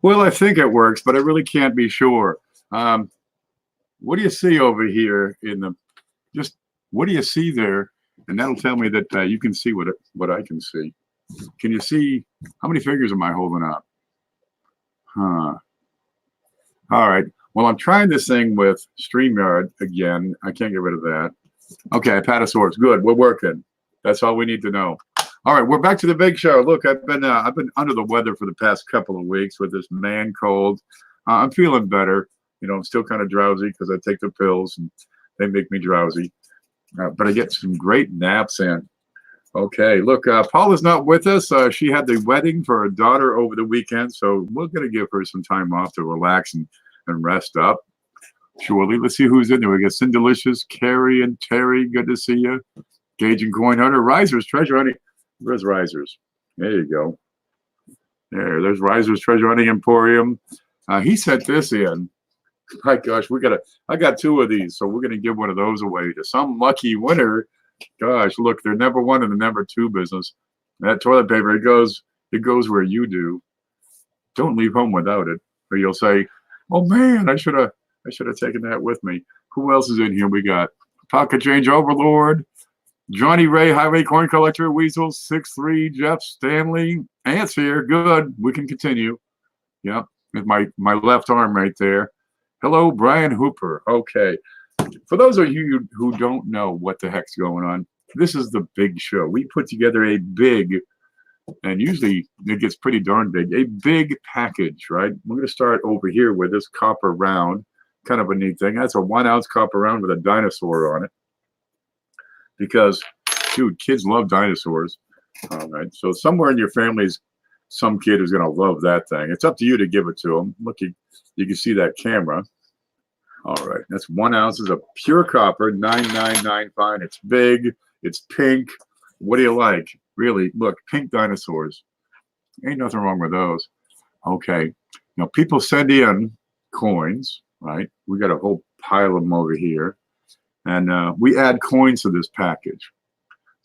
Well, I think it works, but I really can't be sure. Um, what do you see over here in the just what do you see there? And that'll tell me that you can see what I can see. Can you see how many fingers am I holding up? Huh. All right. Well, I'm trying this thing with StreamYard again. I can't get rid of that. Okay, Apatosaurus. Good. We're working. That's all we need to know. All right, we're back to the big show. Look, I've been under the weather for the past couple of weeks with this man cold. I'm feeling better. You know, I'm still kind of drowsy because I take the pills and they make me drowsy. But I get some great naps in. Okay, look, Paula's not with us. She had the wedding for her daughter over the weekend, so we're going to give her some time off to relax and rest up. Surely, let's see who's in there. We got Cindelicious, Carrie, and Terry. Good to see you. Gage and Coin Hunter, Risers, Treasure Hunting. Where's Risers? There you go. There's Risers, Treasure Hunting Emporium. He sent this in. My gosh, I got two of these, so we're gonna give one of those away to some lucky winner. Gosh, look, they're number one in the number two business. That toilet paper, it goes where you do. Don't leave home without it, or you'll say, "Oh man, I should have taken that with me." Who else is in here? We got Pocket Change Overlord, Johnny Ray, Highway Coin Collector, Weasel 6'3", Jeff Stanley, Ant's here. Good, we can continue. Yep, with my left arm right there. Hello, Brian Hooper. Okay. For those of you who don't know what the heck's going on, this is the big show. We put together a big, and usually it gets pretty darn big, a big package, right? We're going to start over here with this copper round, kind of a neat thing. That's a 1 ounce copper round with a dinosaur on it. Because, dude, kids love dinosaurs. All right. So somewhere in your family's some kid who's going to love that thing. It's up to you to give it to them. Look, you can see that camera. All right, that's 1 ounce of pure copper, 9995. It's big, it's pink. What do you like? Really, look, pink dinosaurs. Ain't nothing wrong with those. Okay, now people send in coins, right? We got a whole pile of them over here, and we add coins to this package.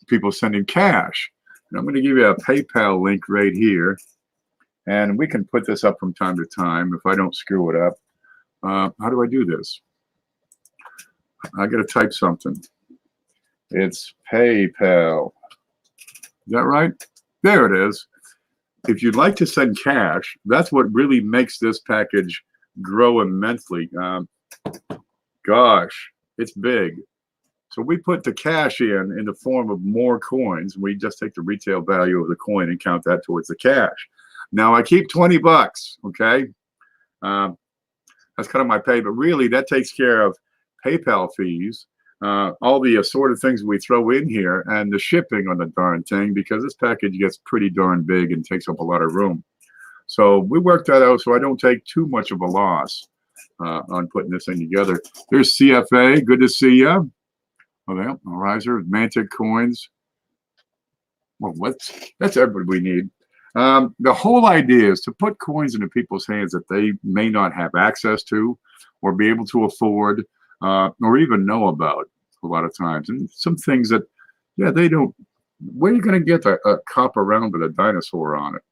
People send in cash. And I'm going to give you a PayPal link right here, and we can put this up from time to time if I don't screw it up. How do I do this? I got to type something. It's PayPal. Is that right? There it is. If you'd like to send cash, that's what really makes this package grow immensely. Gosh, it's big. So we put the cash in the form of more coins. We just take the retail value of the coin and count that towards the cash. Now I keep 20 bucks, okay? That's kind of my pay, but really that takes care of PayPal fees, all the assorted things we throw in here, and the shipping on the darn thing, because this package gets pretty darn big and takes up a lot of room. So we worked that out so I don't take too much of a loss on putting this thing together. There's CFA. Good to see you. Oh, yeah, Riser, Mantic Coins. Well, that's everybody we need. The whole idea is to put coins into people's hands that they may not have access to or be able to afford or even know about a lot of times. And some things that, yeah, they don't. Where are you going to get a copper round with a dinosaur on it?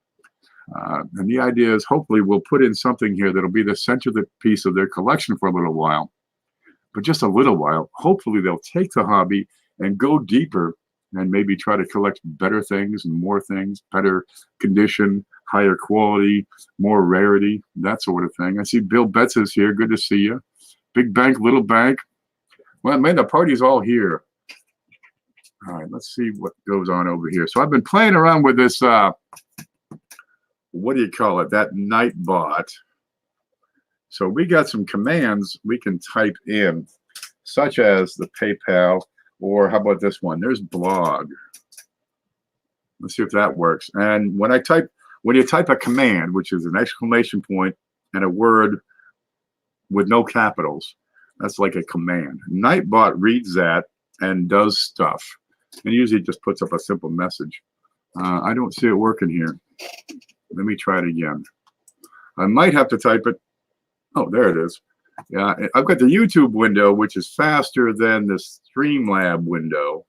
And the idea is hopefully we'll put in something here that'll be the center of the piece of their collection for a little while. But just a little while. Hopefully they'll take the hobby and go deeper and maybe try to collect better things and more things, better condition, higher quality, more rarity, that sort of thing. I see Bill Betts is here. Good to see you. Big bank, little bank. Well, man, the party's all here. All right, let's see what goes on over here. So I've been playing around with this, what do you call it, that Nightbot. So we got some commands we can type in, such as the PayPal, or how about this one? There's blog. Let's see if that works. And when you type a command, which is an exclamation point and a word with no capitals, that's like a command. Nightbot reads that and does stuff. And usually just puts up a simple message. I don't see it working here. Let me try it again. I might have to type it. Oh, there it is. Yeah, I've got the YouTube window, which is faster than the Streamlab window.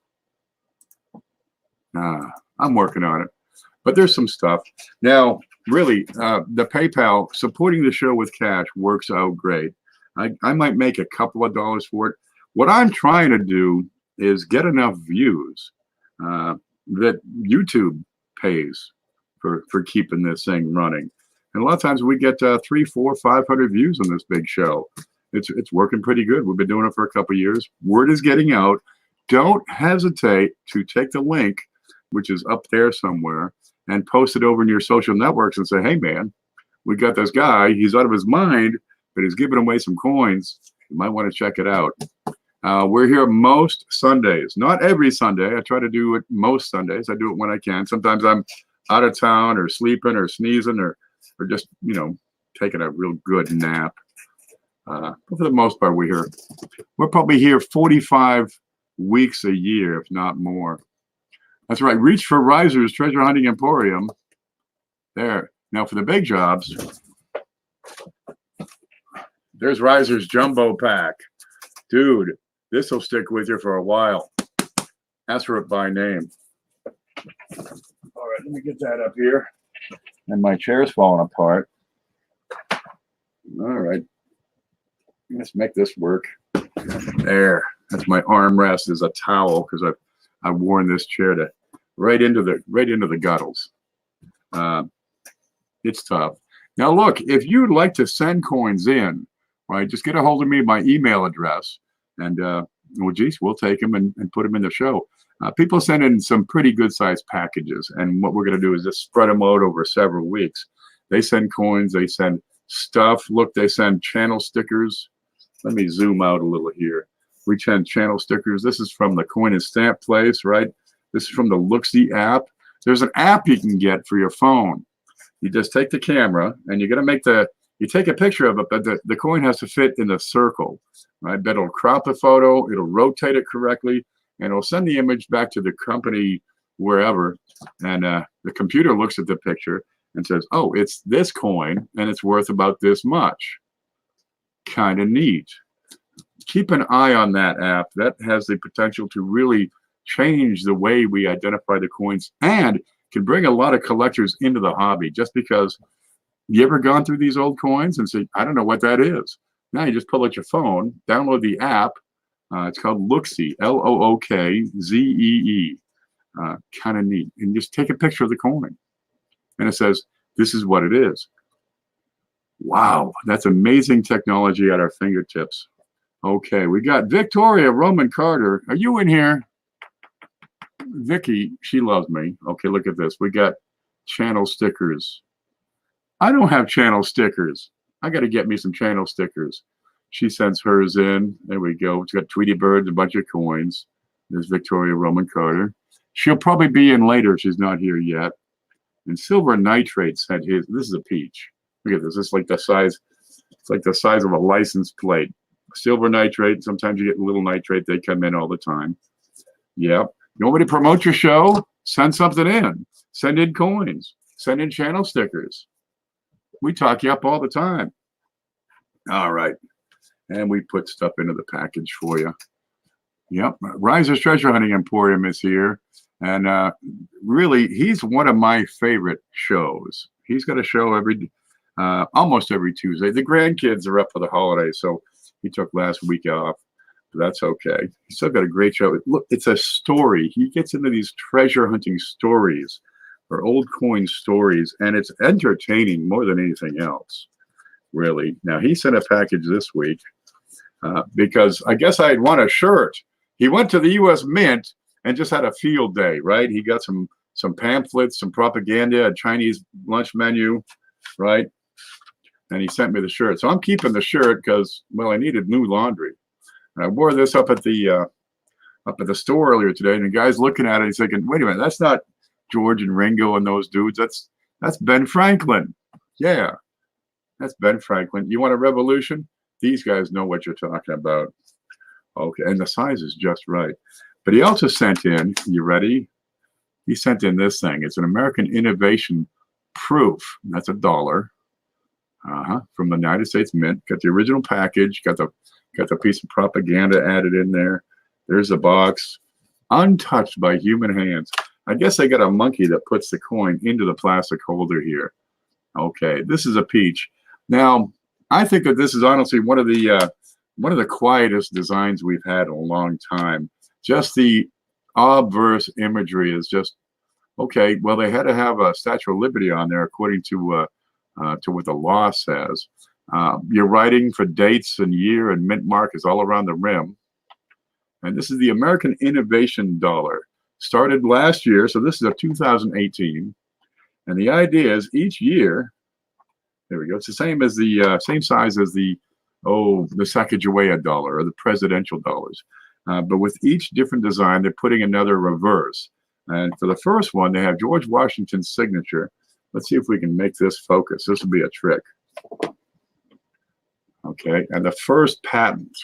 I'm working on it. But there's some stuff. Now, really, the PayPal supporting the show with cash works out great. I might make a couple of dollars for it. What I'm trying to do is get enough views that YouTube pays for keeping this thing running. And a lot of times we get 300, 400, 500 views on this big show. It's working pretty good. We've been doing it for a couple of years. Word is getting out. Don't hesitate to take the link, which is up there somewhere, and post it over in your social networks and say, hey, man, we got this guy. He's out of his mind, but he's giving away some coins. You might want to check it out. We're here most Sundays. Not every Sunday. I try to do it most Sundays. I do it when I can. Sometimes I'm out of town or sleeping or sneezing or just, you know, taking a real good nap. But for the most part, we're here. We're probably here 45 weeks a year, if not more. That's right. Reach for Riser's Treasure Hunting Emporium. There. Now for the big jobs, there's Riser's Jumbo Pack. Dude, this will stick with you for a while. Ask for it by name. All right, let me get that up here. And my chair's falling apart. All right. Let's make this work. There. That's my armrest is a towel because I've worn this chair to right into the guttles. It's tough. Now look, if you'd like to send coins in, right, just get a hold of me, my email address, and well, geez, we'll take them and put them in the show. People send in some pretty good sized packages, and what we're going to do is just spread them out over several weeks. They send coins, they send stuff. Look, they send channel stickers. Let me zoom out a little here. We send channel stickers. This is from the coin and stamp place, right? This is from the Looksy app. There's an app you can get for your phone. You just take the camera and you're going to make you take a picture of it, but the coin has to fit in the circle, right? But it'll crop the photo, it'll rotate it correctly, and it'll send the image back to the company wherever. And the computer looks at the picture and says, oh, it's this coin and it's worth about this much. Kind of neat. Keep an eye on that app. That has the potential to really change the way we identify the coins and can bring a lot of collectors into the hobby just because you ever gone through these old coins and say, I don't know what that is. Now you just pull out your phone, download the app. It's called Looksy, L-O-O-K-Z-E-E. Kind of neat. And just take a picture of the coin. And it says, this is what it is. Wow, that's amazing technology at our fingertips. Okay, we got Victoria Roman Carter. Are you in here? Vicky, she loves me. Okay, look at this. We got channel stickers. I don't have channel stickers. I got to get me some channel stickers. She sends hers in. There we go. It's got Tweety Birds, a bunch of coins. There's Victoria Roman Carter. She'll probably be in later if she's not here yet. And Silver Nitrate sent his. This is a peach. Look at this. It's like the size. It's like the size of a license plate. Silver Nitrate. Sometimes you get little nitrate. They come in all the time. Yep. You want me to promote your show? Send something in. Send in coins. Send in channel stickers. We talk you up all the time. All right. And we put stuff into the package for you. Yep. Riser's Treasure Hunting Emporium is here. And really, he's one of my favorite shows. He's got a show almost every Tuesday. The grandkids are up for the holidays, so he took last week off. But that's okay. He's still got a great show. Look, it's a story. He gets into these treasure hunting stories or old coin stories, and it's entertaining more than anything else, really. Now, he sent a package this week because I guess I'd want a shirt. He went to the U.S. Mint and just had a field day, right? He got some pamphlets, some propaganda, a Chinese lunch menu, right? And he sent me the shirt. So I'm keeping the shirt because, well, I needed new laundry. And I wore this up at the store earlier today, and the guy's looking at it. He's thinking, wait a minute, that's not George and Ringo and those dudes. That's Ben Franklin. Yeah, that's Ben Franklin. You want a revolution? These guys know what you're talking about. Okay, and the size is just right. But he also sent in, you ready? He sent in this thing. It's an American Innovation Proof. That's $1. From the United States Mint. Got the original package. Got the piece of propaganda added in there. There's a box, untouched by human hands. I guess they got a monkey that puts the coin into the plastic holder here. Okay, this is a peach. Now, I think that this is honestly one of the quietest designs we've had in a long time. Just the obverse imagery is just okay. Well, they had to have a Statue of Liberty on there according to what the law says. Your writing for dates and year and mint mark is all around the rim. And this is the American Innovation Dollar. Started last year, so this is a 2018. And the idea is each year, there we go. It's the same as the same size as the Sacagawea dollar or the presidential dollars. But with each different design, they're putting another reverse. And for the first one, they have George Washington's signature. Let's see if we can make this focus. This will be a trick. Okay, and the first patent,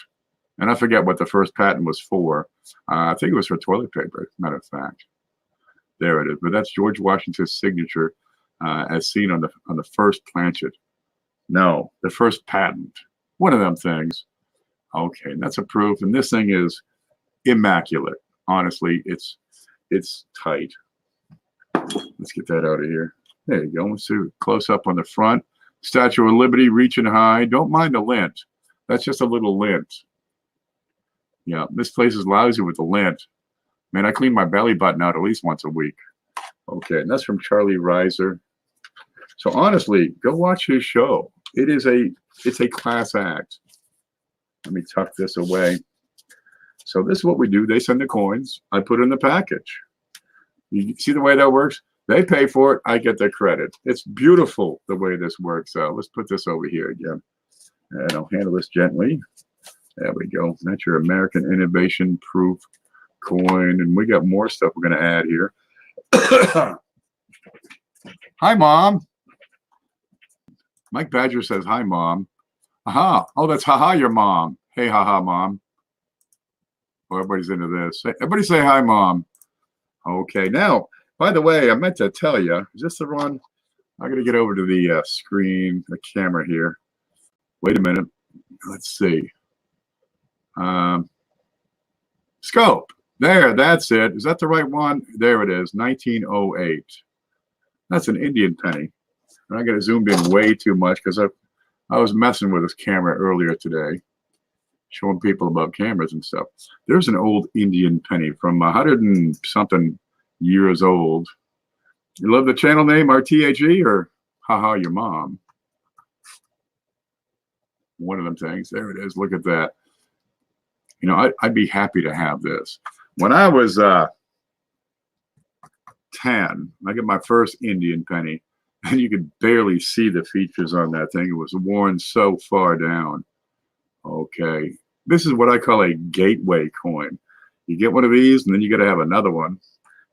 and I forget what the first patent was for. I think it was for toilet paper, matter of fact. There it is. But that's George Washington's signature as seen on the first planchet. No, the first patent. One of them things. Okay, and that's approved. And this thing is immaculate. Honestly, it's tight. Let's get that out of here. There you go. Let's see close up on the front. Statue of Liberty reaching high. Don't mind the lint. That's just a little lint. Yeah, this place is lousy with the lint. Man, I clean my belly button out at least once a week. Okay, and that's from Charlie Reiser. So honestly, go watch his show. It's a class act. Let me tuck this away. So this is what we do. They send the coins. I put it in the package. You see the way that works? They pay for it. I get the credit. It's beautiful the way this works out. Let's put this over here again. And I'll handle this gently. There we go. That's your American Innovation Proof coin. And we got more stuff we're going to add here. Hi, Mom. Mike Badger says, hi, Mom. Aha. Oh, that's haha, your mom. Hey, haha, Mom. Oh, everybody's into this. Everybody say hi, Mom. Okay. Now, by the way, I meant to tell you, is this the run? I'm going to get over to the screen, the camera here. Wait a minute. Let's see. Scope. There, that's it. Is that the right one? There it is, 1908. That's an Indian penny. And I got it zoomed in way too much because I was messing with this camera earlier today, showing people about cameras and stuff. There's an old Indian penny from 100 and something years old. You love the channel name RTHE or haha your mom? One of them things. There it is. Look at that. You know, I'd be happy to have this. When I was 10, I got my first Indian penny, and you could barely see the features on that thing. It was worn so far down. Okay. This is what I call a gateway coin. You get one of these, and then you got to have another one.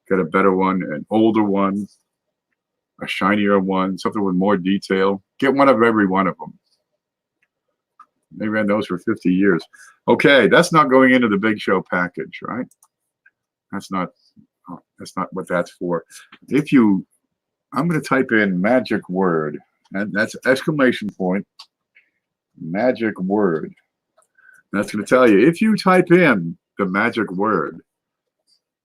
Got a better one, an older one, a shinier one, something with more detail. Get one of every one of them. They ran those for 50 years. Okay, that's not going into the big show package, right? That's not what that's for. I'm going to type in magic word, and that's exclamation point, magic word. That's going to tell you, if you type in the magic word,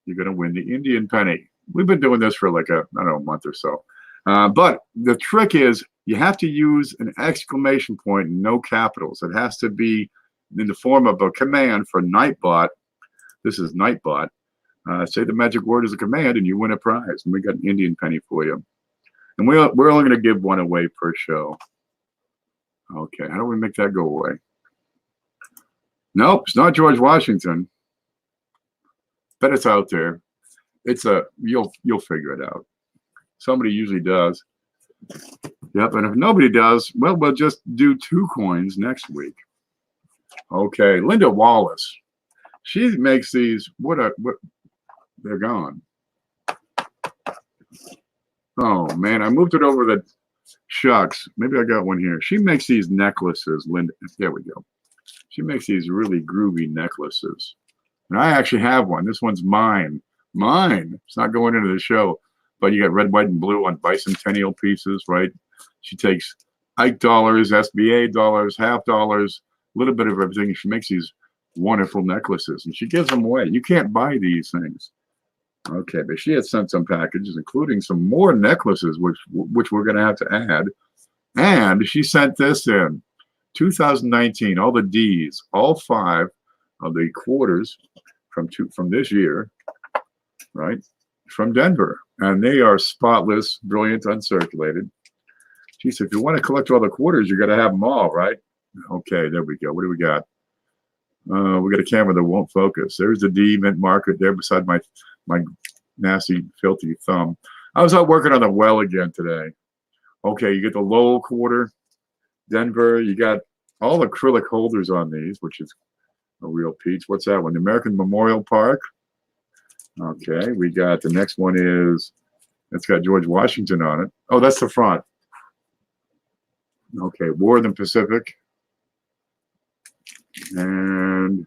you're going to win the Indian penny. We've been doing this for like a month or so. But the trick is you have to use an exclamation point, no capitals. It has to be in the form of a command for Nightbot. This is Nightbot. Say the magic word as a command and you win a prize. And we got an Indian penny for you. And we're only going to give one away per show. Okay, how do we make that go away? Nope, it's not George Washington. But it's out there. You'll figure it out. Somebody usually does. Yep, and if nobody does, well, we'll just do 2 coins next week. Okay, Linda Wallace. She makes these. What? They're gone. Oh man, I moved it over the shucks. Maybe I got one here. She makes these necklaces, Linda. There we go. She makes these really groovy necklaces. And I actually have one. This one's mine. Mine. It's not going into the show. But you got red, white, and blue on bicentennial pieces, right? She takes Ike dollars, SBA dollars, half dollars, a little bit of everything. She makes these wonderful necklaces, and she gives them away. You can't buy these things. Okay, but she had sent some packages, including some more necklaces, which we're going to have to add. And she sent this in 2019, all the D's, all 5 of the quarters from this year, right? From Denver. And they are spotless, brilliant, uncirculated. She said, if you want to collect all the quarters, you got to have them all, right? Okay, there we go. What do we got? We got a camera that won't focus. There's the D mint market there beside my nasty, filthy thumb. I was out working on the well again today. Okay, you get the Lowell quarter, Denver. You got all acrylic holders on these, which is a real peach. What's that one? The American Memorial Park. Okay, we got the next one is, it's got George Washington on it. Oh, that's the front. Okay, War in the Pacific. And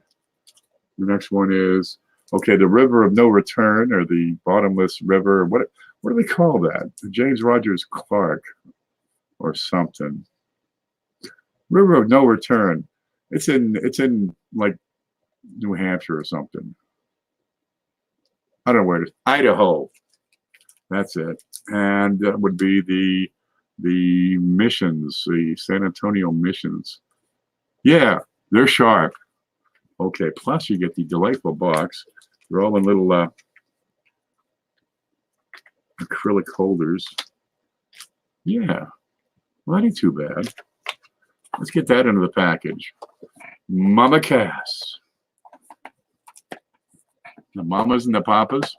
the next one is, okay, the River of No Return, or the Bottomless River. What do we call that? James Rogers Clark or something. River of No Return. It's in like New Hampshire or something. I don't know where it is. Idaho. That's it. And that would be the missions, the San Antonio missions. Yeah, they're sharp. Okay, plus you get the delightful box. They're all in little acrylic holders. Yeah, well, that ain't too bad. Let's get that into the package. Mama Cass. The mamas and the papas.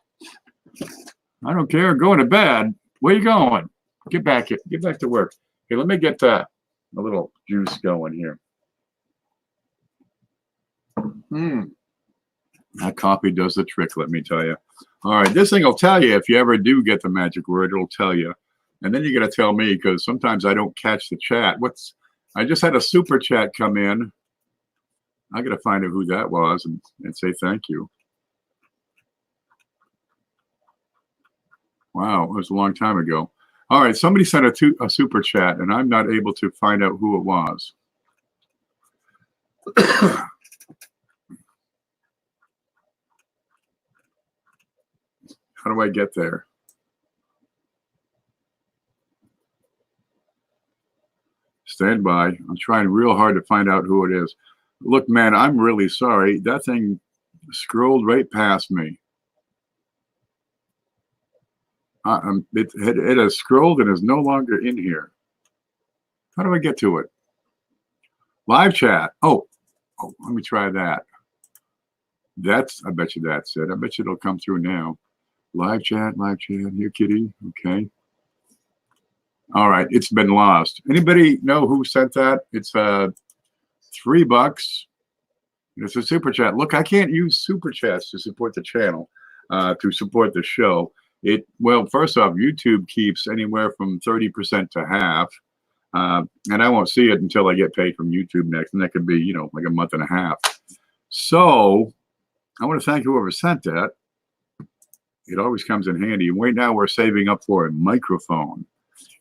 I don't care. Going to bed. Where you going? Get back here. Get back to work. Hey, let me get a little juice going here. That coffee does the trick, let me tell you. All right, this thing will tell you if you ever do get the magic word. It'll tell you, and then you got to tell me, because sometimes I don't catch the chat. I just had a super chat come in. I got to find out who that was and say thank you. Wow, it was a long time ago. All right, somebody sent a super chat, and I'm not able to find out who it was. How do I get there? Stand by. I'm trying real hard to find out who it is. Look, man, I'm really sorry. That thing scrolled right past me. It has scrolled and is no longer in here. How do I get to it? Live chat. Oh, let me try that. I bet you that's it. I bet you it'll come through now. Live chat, here, kitty. Okay. All right, it's been lost. Anybody know who sent that? It's $3. It's a super chat. Look, I can't use super chats to support the channel, to support the show. Well, first off, YouTube keeps anywhere from 30% to half, and I won't see it until I get paid from YouTube next, and that could be, like a month and a half. So I want to thank whoever sent that. It always comes in handy. And right now we're saving up for a microphone,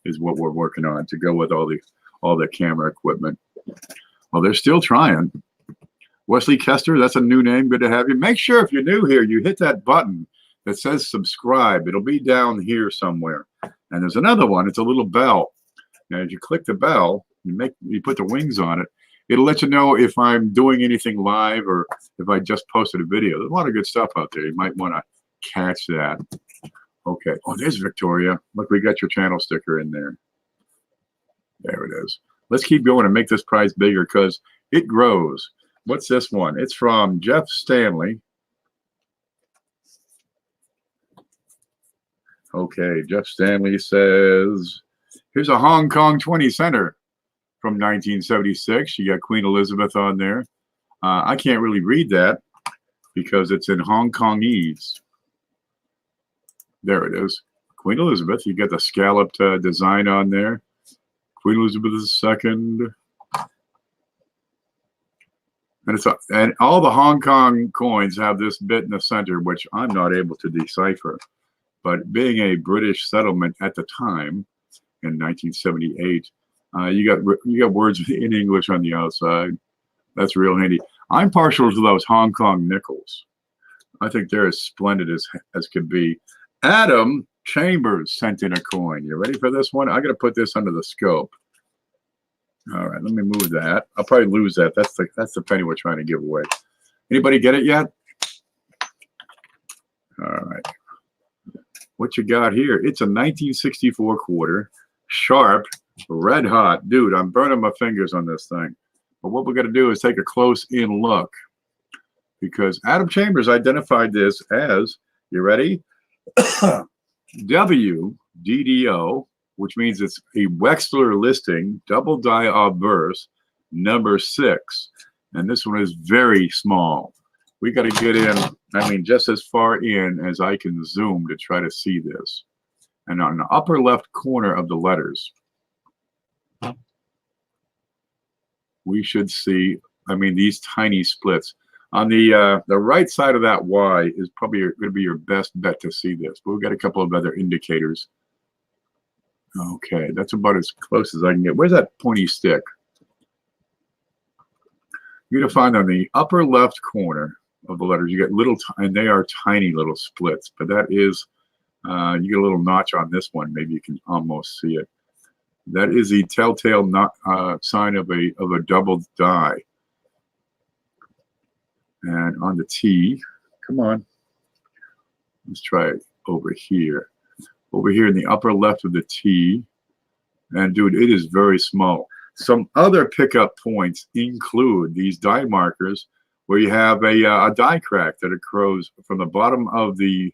is what we're working on to go with all the camera equipment. Well, they're still trying. Wesley Kester, that's a new name. Good to have you. Make sure if you're new here, you hit that button that says subscribe. It'll be down here somewhere. And there's another one. It's a little bell. Now, as you click the bell, you put the wings on it. It'll let you know if I'm doing anything live or if I just posted a video. There's a lot of good stuff out there. You might want to catch that. Okay. Oh, there's Victoria. Look, we got your channel sticker in there. There it is. Let's keep going and make this prize bigger because it grows. What's this one? It's from Jeff Stanley. Okay, Jeff Stanley says, here's a Hong Kong 20 center from 1976. You got Queen Elizabeth on there. I can't really read that because it's in Hong Kongese. There it is. Queen Elizabeth. You got the scalloped design on there. Queen Elizabeth II. And all the Hong Kong coins have this bit in the center, which I'm not able to decipher. But being a British settlement at the time, in 1978, you got words in English on the outside. That's real handy. I'm partial to those Hong Kong nickels. I think they're as splendid as could be. Adam Chambers sent in a coin. You ready for this one? I got to put this under the scope. All right, let me move that. I'll probably lose that. That's the penny we're trying to give away. Anybody get it yet? All right. What you got here? It's a 1964 quarter, sharp, red hot. Dude, I'm burning my fingers on this thing. But what we're going to do is take a close-in look, because Adam Chambers identified this as, you ready? WDDO, which means it's a Wechsler listing, double die obverse, number 6. And this one is very small. We got to get in, I mean, just as far in as I can zoom to try to see this. And on the upper left corner of the letters, we should see, I mean, these tiny splits. On the right side of that Y is probably going to be your best bet to see this. But we've got a couple of other indicators. Okay, that's about as close as I can get. Where's that pointy stick? You're going to find on the upper left corner of the letters, you get little, and they are tiny little splits. But that is, you get a little notch on this one. Maybe you can almost see it. That is the telltale sign of a double die. And on the T, come on, let's try it over here. Over here in the upper left of the T, and dude, it is very small. Some other pickup points include these die markers, where you have a die crack that occurs from the bottom of the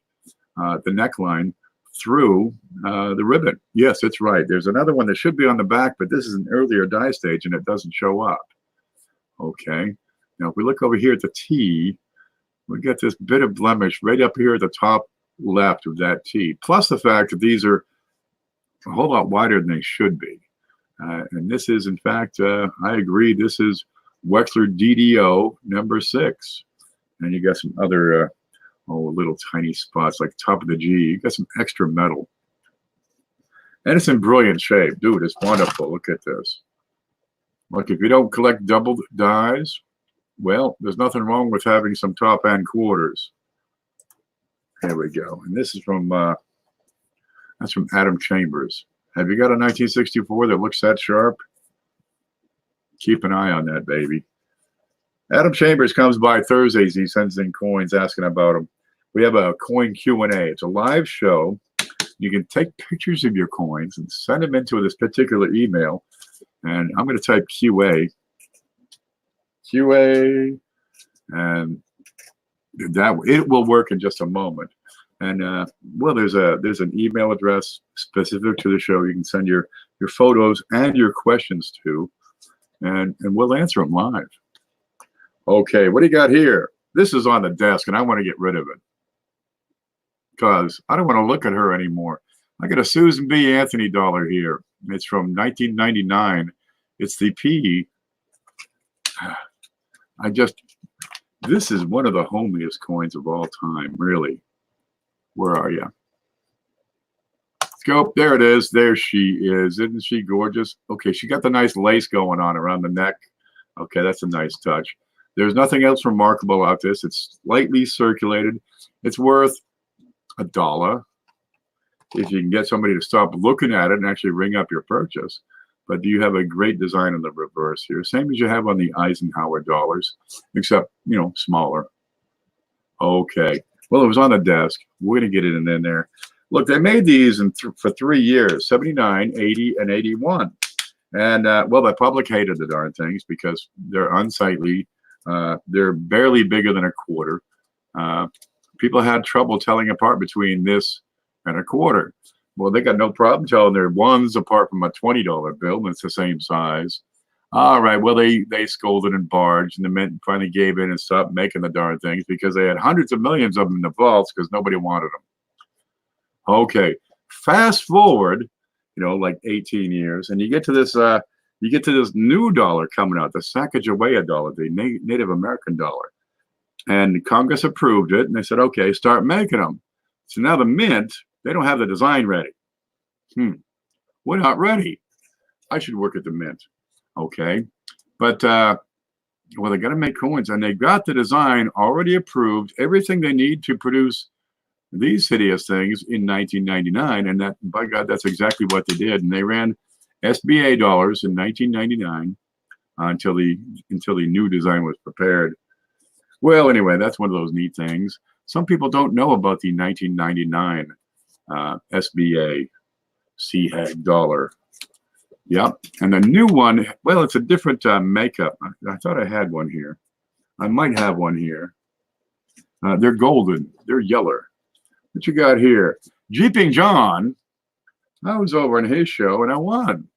neckline through the ribbon. Yes, it's right. There's another one that should be on the back, but this is an earlier die stage and it doesn't show up. Okay. Now, if we look over here at the T, we get this bit of blemish right up here at the top left of that T, plus the fact that these are a whole lot wider than they should be. And this is, in fact, I agree, this is Wechsler DDO number 6. And you got some other little tiny spots like top of the G. You got some extra metal. And it's in brilliant shape. Dude, it's wonderful. Look at this. Look, if you don't collect double dies, well, there's nothing wrong with having some top end quarters. There we go. And this is from, that's from Adam Chambers. Have you got a 1964 that looks that sharp? Keep an eye on that, baby. Adam Chambers comes by Thursdays. He sends in coins asking about them. We have a coin Q&A. It's a live show. You can take pictures of your coins and send them into this particular email. And I'm going to type QA, and that it will work in just a moment. And well, there's an email address specific to the show. You can send your photos and your questions to, and we'll answer them live. Okay, what do you got here? This is on the desk, and I want to get rid of it because I don't want to look at her anymore. I got a Susan B. Anthony dollar here. It's from 1999. It's the P. This is one of the homeliest coins of all time, really. Where are you? Let's go. There it is. There she is. Isn't she gorgeous? Okay, she got the nice lace going on around the neck. Okay, that's a nice touch. There's nothing else remarkable about this. It's slightly circulated. It's worth $1 if you can get somebody to stop looking at it and actually ring up your purchase. But you have a great design on the reverse here, same as you have on the Eisenhower dollars, except, you know, smaller. Okay. Well, it was on the desk. We're going to get it in there. Look, they made these for 3 years, 79, 80, and 81. And, well, the public hated the darn things because they're unsightly. They're barely bigger than a quarter. People had trouble telling apart between this and a quarter. Well, they got no problem telling they're ones apart from a $20 bill, and it's the same size. All right, well, they scolded and barged, and the mint finally gave in and stopped making the darn things because they had hundreds of millions of them in the vaults because nobody wanted them. Okay, fast forward, you know, like 18 years, and you get to this new dollar coming out, the Sacagawea dollar, the Native American dollar. And Congress approved it, and they said, okay, start making them. So now the mint, they don't have the design ready. We're not ready. I should work at the mint. Okay. But, well, they got to make coins, and they got the design already approved, everything they need to produce these hideous things in 1999. And that, by God, that's exactly what they did. And they ran SBA dollars in 1999 until the new design was prepared. Well, anyway, that's one of those neat things. Some people don't know about the 1999 SBA CHAG dollar. Yep. And the new one, well, it's a different makeup. I thought I had one here. I might have one here. They're golden. They're yellow. What you got here? Jeeping John. I was over on his show and I won.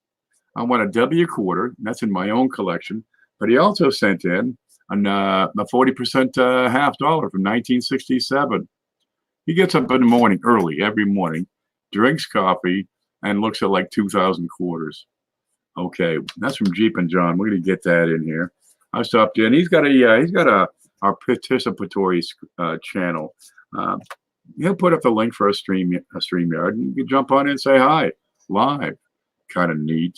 I won a W quarter. That's in my own collection. But he also sent in a 40% half dollar from 1967. He gets up in the morning, early, every morning, drinks coffee, and looks at like 2,000 quarters. Okay, that's from Jeep and John. We're gonna get that in here. I stopped in. He's got our participatory channel. He'll put up the link for a StreamYard, and you can jump on in and say hi live. Kind of neat.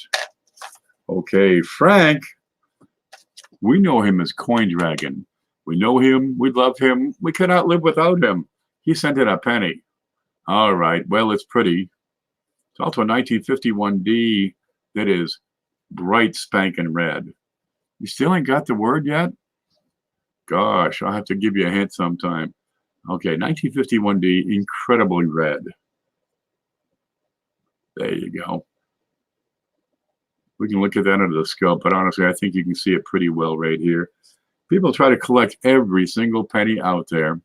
Okay, Frank. We know him as Coin Dragon. We know him. We love him. We cannot live without him. He sent in a penny. All right. Well, it's pretty. It's also a 1951D that is bright spanking red. You still ain't got the word yet? Gosh, I'll have to give you a hint sometime. Okay, 1951D, incredibly red. There you go. We can look at that under the scope, but honestly, I think you can see it pretty well right here. People try to collect every single penny out there,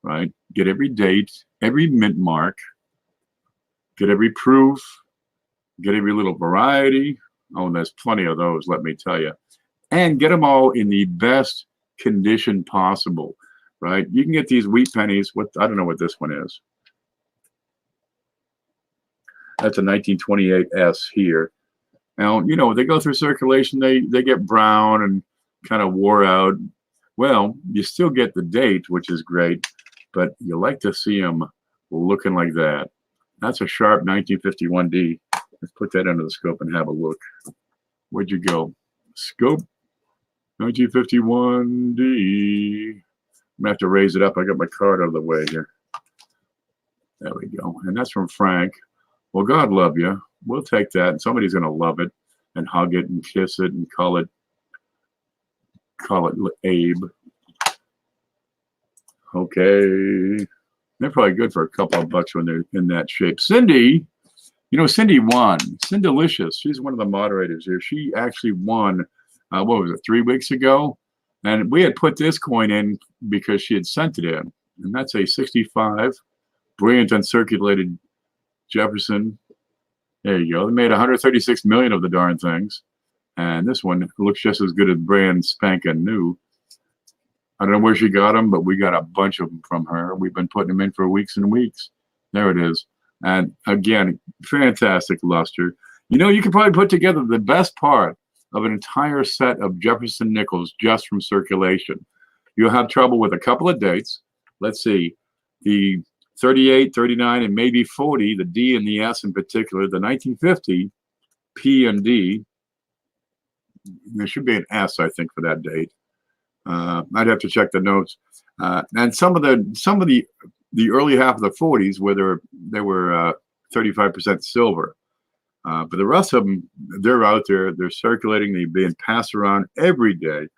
right? Get every date, every mint mark, get every proof, get every little variety. Oh, and there's plenty of those, let me tell you. And get them all in the best condition possible, right? You can get these wheat pennies. I don't know what this one is. That's a 1928S here. Now, you know, they go through circulation, they get brown and kind of wore out. Well, you still get the date, which is great, but you like to see them looking like that. That's a sharp 1951D. Let's put that under the scope and have a look. Where'd you go? Scope, 1951D. I'm gonna have to raise it up. I got my card out of the way here. There we go. And that's from Frank. Well, God love you. We'll take that, and somebody's going to love it and hug it and kiss it and call it Abe. Okay. They're probably good for a couple of bucks when they're in that shape. Cindy, you know, Cindy won. Cindalicious. She's one of the moderators here. She actually won, what was it, 3 weeks ago? And we had put this coin in because she had sent it in. And that's a 65, brilliant uncirculated Jefferson. There you go. They made 136 million of the darn things. And this one looks just as good as brand spanking new. I don't know where she got them, but we got a bunch of them from her. We've been putting them in for weeks and weeks. There it is. And again, fantastic luster. You know, you could probably put together the best part of an entire set of Jefferson nickels just from circulation. You'll have trouble with a couple of dates. Let's see. The 38, 39, and maybe 40, the D and the S in particular, the 1950 P and D. There should be an S, I think, for that date. I'd have to check the notes. And some of the early half of the 40s, where they were 35% silver. But the rest of them, they're out there, they're circulating, they're being passed around every day.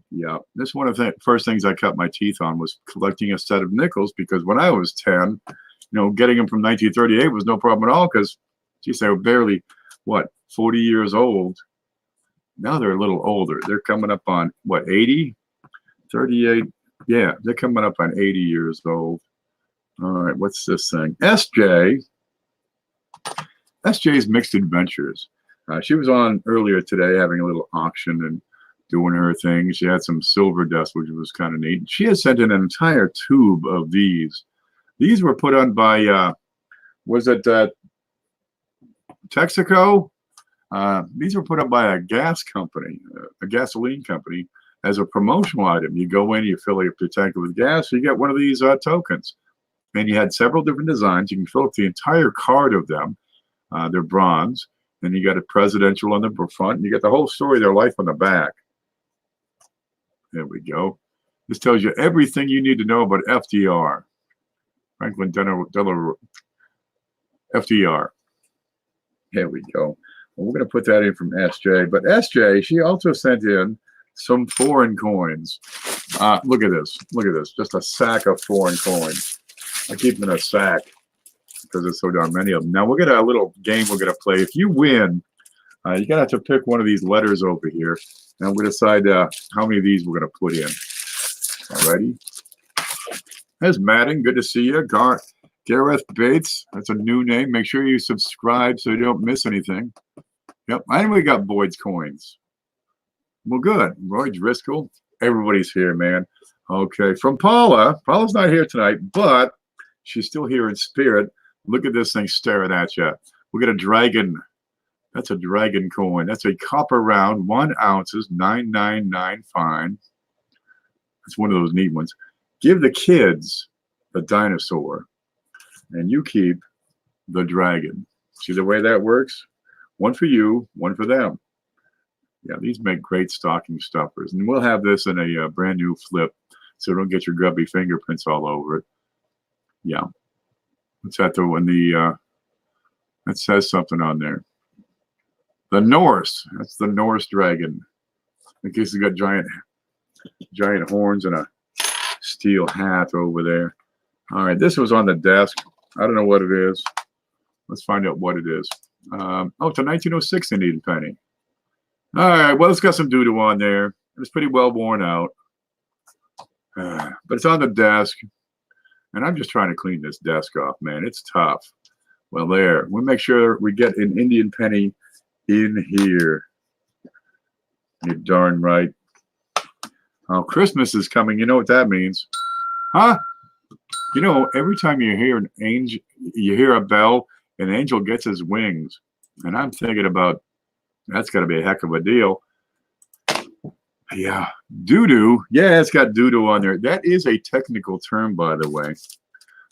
Yeah, this is one of the first things I cut my teeth on was collecting a set of nickels, because when I was 10, you know, getting them from 1938 was no problem at all, because, geez, they were barely, what, 40 years old. Now they're a little older. They're coming up on, what, 80? 38? Yeah, they're coming up on 80 years old. All right, what's this thing? SJ's Mixed Adventures. She was on earlier today having a little auction and doing her thing. She had some silver dust, which was kind of neat. She had sent in an entire tube of these. These were put on by, was it Texaco? These were put up by a gas company, a gasoline company, as a promotional item. You go in, you fill up your tank with gas, you get one of these tokens. And you had several different designs. You can fill up the entire card of them. They're bronze. Then you got a presidential on the front. And you got the whole story of their life on the back. There we go. This tells you everything you need to know about FDR. Franklin Delano FDR. There we go. Well, we're going to put that in from SJ. But SJ, she also sent in some foreign coins. Look at this. Look at this. Just a sack of foreign coins. I keep them in a sack because there's so darn many of them. Now, we're going to a little game we're going to play. If you win, you're going to have to pick one of these letters over here. And we're going to decide how many of these we're going to put in. Alrighty. There's Madden. Good to see you. Gareth Bates. That's a new name. Make sure you subscribe so you don't miss anything. Yep. And we got Boyd's coins. Well, good. Roy Driscoll. Everybody's here, man. Okay. From Paula. Paula's not here tonight, but she's still here in spirit. Look at this thing staring at you. We got a dragon. That's a dragon coin. That's a copper round, 1 ounce, 9995 fine. That's one of those neat ones. Give the kids the dinosaur, and you keep the dragon. See the way that works? One for you, one for them. Yeah, these make great stocking stuffers. And we'll have this in a brand new flip so don't get your grubby fingerprints all over it. Yeah. What's that though? When that says something on there. The Norse. That's the Norse dragon. In case you got giant horns and a steel hat over there. All right, this was on the desk. I don't know what it is. Let's find out what it is. Oh, it's a 1906 Indian penny. All right, well, it's got some doo-doo on there. It's pretty well worn out. But it's on the desk. And I'm just trying to clean this desk off, man. It's tough. Well, there. We'll make sure we get an Indian penny in here. You're darn right. Oh, Christmas is coming. You know what that means. Huh? You know, every time you hear an angel, you hear a bell, an angel gets his wings. And I'm thinking about, that's got to be a heck of a deal. Yeah. Doo-doo. Yeah, it's got doo-doo on there. That is a technical term, by the way.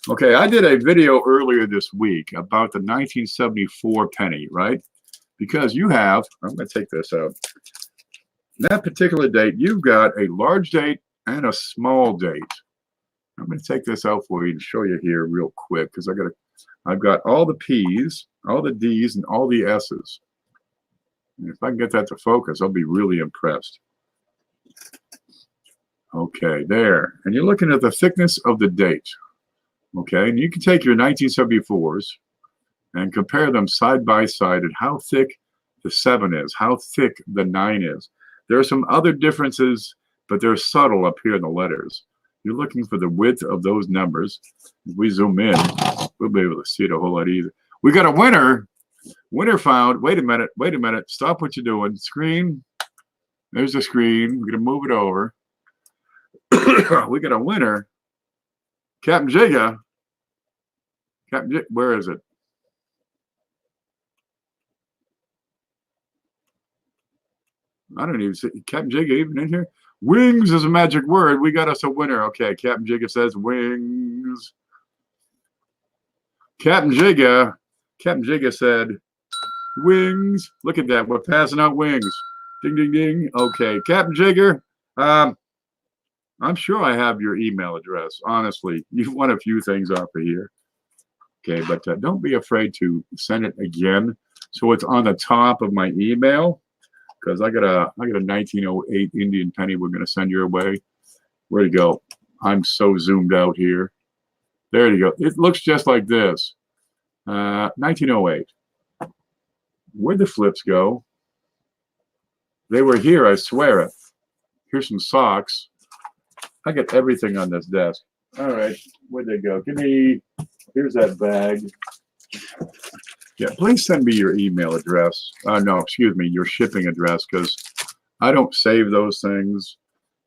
Okay, I did a video earlier this week about the 1974 penny, right? Because you have, I'm going to take this out. That particular date, you've got a large date and a small date. I'm going to take this out for you and show you here real quick because I've got all the P's, all the D's, and all the S's. And if I can get that to focus, I'll be really impressed. Okay, there. And you're looking at the thickness of the date. Okay, and you can take your 1974s and compare them side by side at how thick the 7 is, how thick the 9 is. There are some other differences, but they're subtle up here in the letters. You're looking for the width of those numbers. If we zoom in, we'll be able to see it a whole lot easier. We got a winner. Winner found. Wait a minute. Wait a minute. Stop what you're doing. Screen. There's the screen. We're going to move it over. We got a winner. Captain Jigga. Where is it? I don't even see Captain Jigga even in here. Wings is a magic word. We got us a winner. Okay, Captain Jigga says wings. Captain Jigga said wings. Look at that. We're passing out wings. Ding, ding, ding. Okay, Captain Jigger. I'm sure I have your email address. Honestly, you've won a few things off of here. Okay, but don't be afraid to send it again. So it's on the top of my email. Because I got a 1908 Indian penny we're going to send your way. Where'd it go? I'm so zoomed out here. There you go. It looks just like this. 1908. Where'd the flips go? They were here, I swear it. Here's some socks. I got everything on this desk. All right, where'd they go? Here's that bag. Yeah, please send me your email address. No, excuse me, your shipping address, because I don't save those things,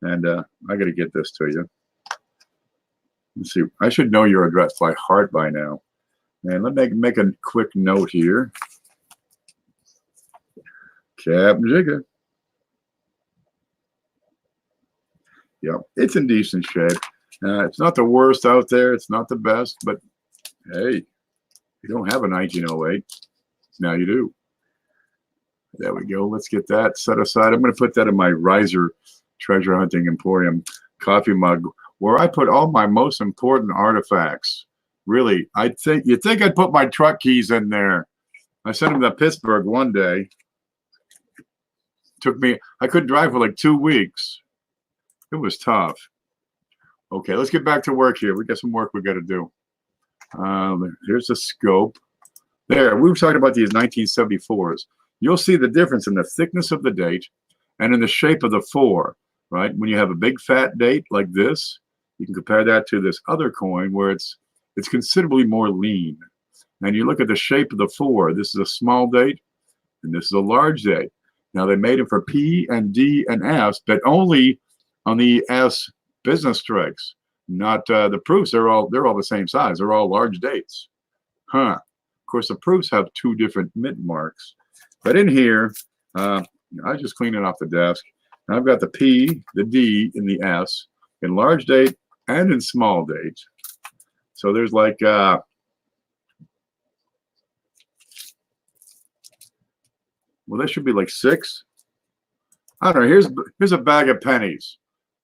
and I got to get this to you. Let's see. I should know your address by heart by now. And let me make a quick note here. Captain Jigga. Yeah, it's in decent shape. It's not the worst out there. It's not the best, but hey. You don't have a 1908. Now you do. There we go. Let's get that set aside. I'm going to put that in my Riser Treasure Hunting Emporium coffee mug where I put all my most important artifacts. Really, you'd think I'd put my truck keys in there. I sent him to Pittsburgh one day. Took me, I couldn't drive for like 2 weeks. It was tough. Okay, let's get back to work here. We got some work we got to do. Here's the scope. There, we were talking about these 1974s. You'll see the difference in the thickness of the date and in the shape of the 4, right? When you have a big fat date like this, you can compare that to this other coin where it's considerably more lean. And you look at the shape of the 4. This is a small date, and this is a large date. Now, they made it for P and D and S, but only on the S business strikes, not the proofs. They're all the same size. They're all large dates. Huh. Of course, the proofs have 2 different mint marks. But in here, I just cleaned it off the desk. Now I've got the P, the D, and the S in large date and in small date. So there's like well, that should be like 6. I don't know. Here's a bag of pennies.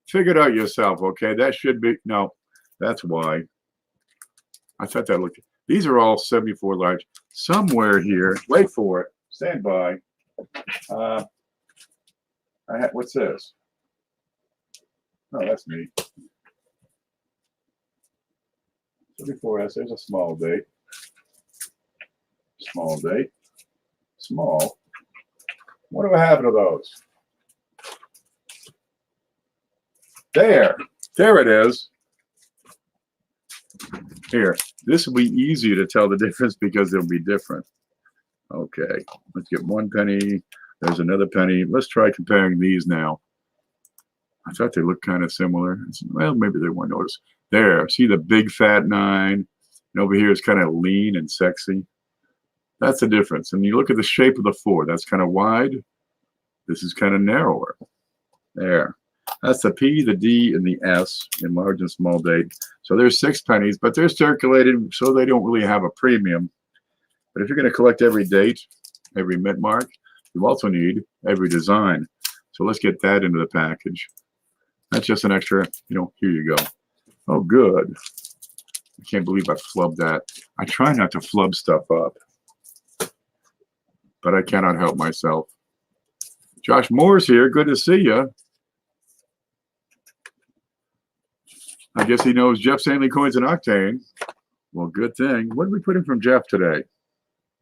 Figure it out yourself, okay? That should be, no, that's why. I thought that looked, these are all 74 large. Somewhere here, wait for it, stand by. What's this? Oh, that's me. 74S, there's a small date. Small date. Small. What do I have to those? There it is. Here, this will be easier to tell the difference because they'll be different. Okay, let's get 1 penny. There's another penny. Let's try comparing these now. I thought they looked kind of similar. Well, maybe they won't notice. There, see the big fat 9, and over here it's kind of lean and sexy. That's the difference. And you look at the shape of the 4. That's kind of wide. This is kind of narrower. There. That's the P, the D, and the S in large and small date. So there's 6 pennies, but they're circulated, so they don't really have a premium. But if you're going to collect every date, every mint mark, you also need every design. So let's get that into the package. That's just an extra, here you go. Oh, good. I can't believe I flubbed that. I try not to flub stuff up, but I cannot help myself. Josh Moore's here. Good to see you. I guess he knows Jeff Stanley Coins and Octane. Well, good thing. What did we put in from Jeff today?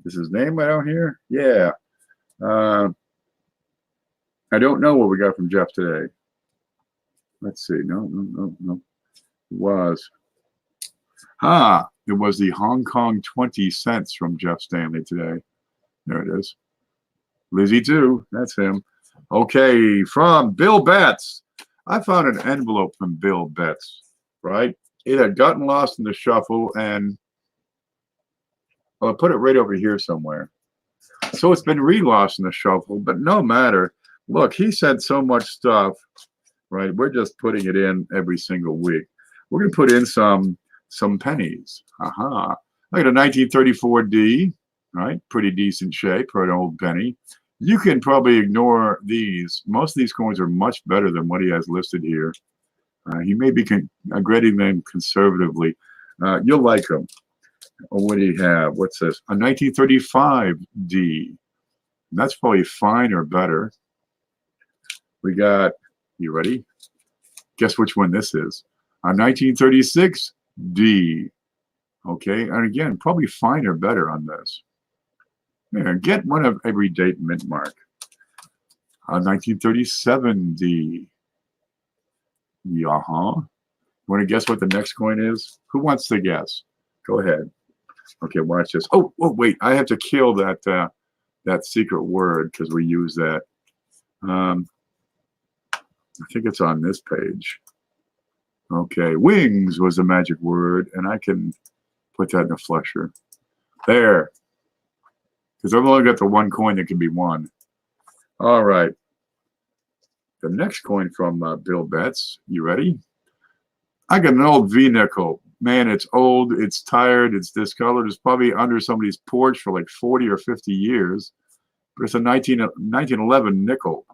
Is his name right out here? Yeah. I don't know what we got from Jeff today. Let's see. No. It was. It was the Hong Kong 20 cents from Jeff Stanley today. There it is. Lizzie too. That's him. Okay, from Bill Betts. I found an envelope from Bill Betts, right? It had gotten lost in the shuffle, and I'll put it right over here somewhere. So it's been re-lost in the shuffle, but no matter. Look, he said so much stuff, right? We're just putting it in every single week. We're going to put in some pennies. Aha. I got a 1934 D, right? Pretty decent shape for an old penny. You can probably ignore these. Most of these coins are much better than what he has listed here. He may be grading them conservatively. You'll like them. What do you have? What's this? A 1935 D. And that's probably fine or better. We got, you ready? Guess which one this is? A 1936 D. Okay, and again, probably fine or better on this. There, get one of every date mint mark. A 1937 D. You want to guess what the next coin is? Who wants to guess? Go ahead. Okay, watch this. Oh, wait, I have to kill that that secret word because we use that. I think it's on this page. Okay, wings was the magic word, and I can put that in a flusher. There. Because I've only got the one coin that can be won. All right. The next coin from Bill Betts. You ready? I got an old V nickel. Man, it's old, it's tired, it's discolored. It's probably under somebody's porch for like 40 or 50 years. But it's a 1911 nickel.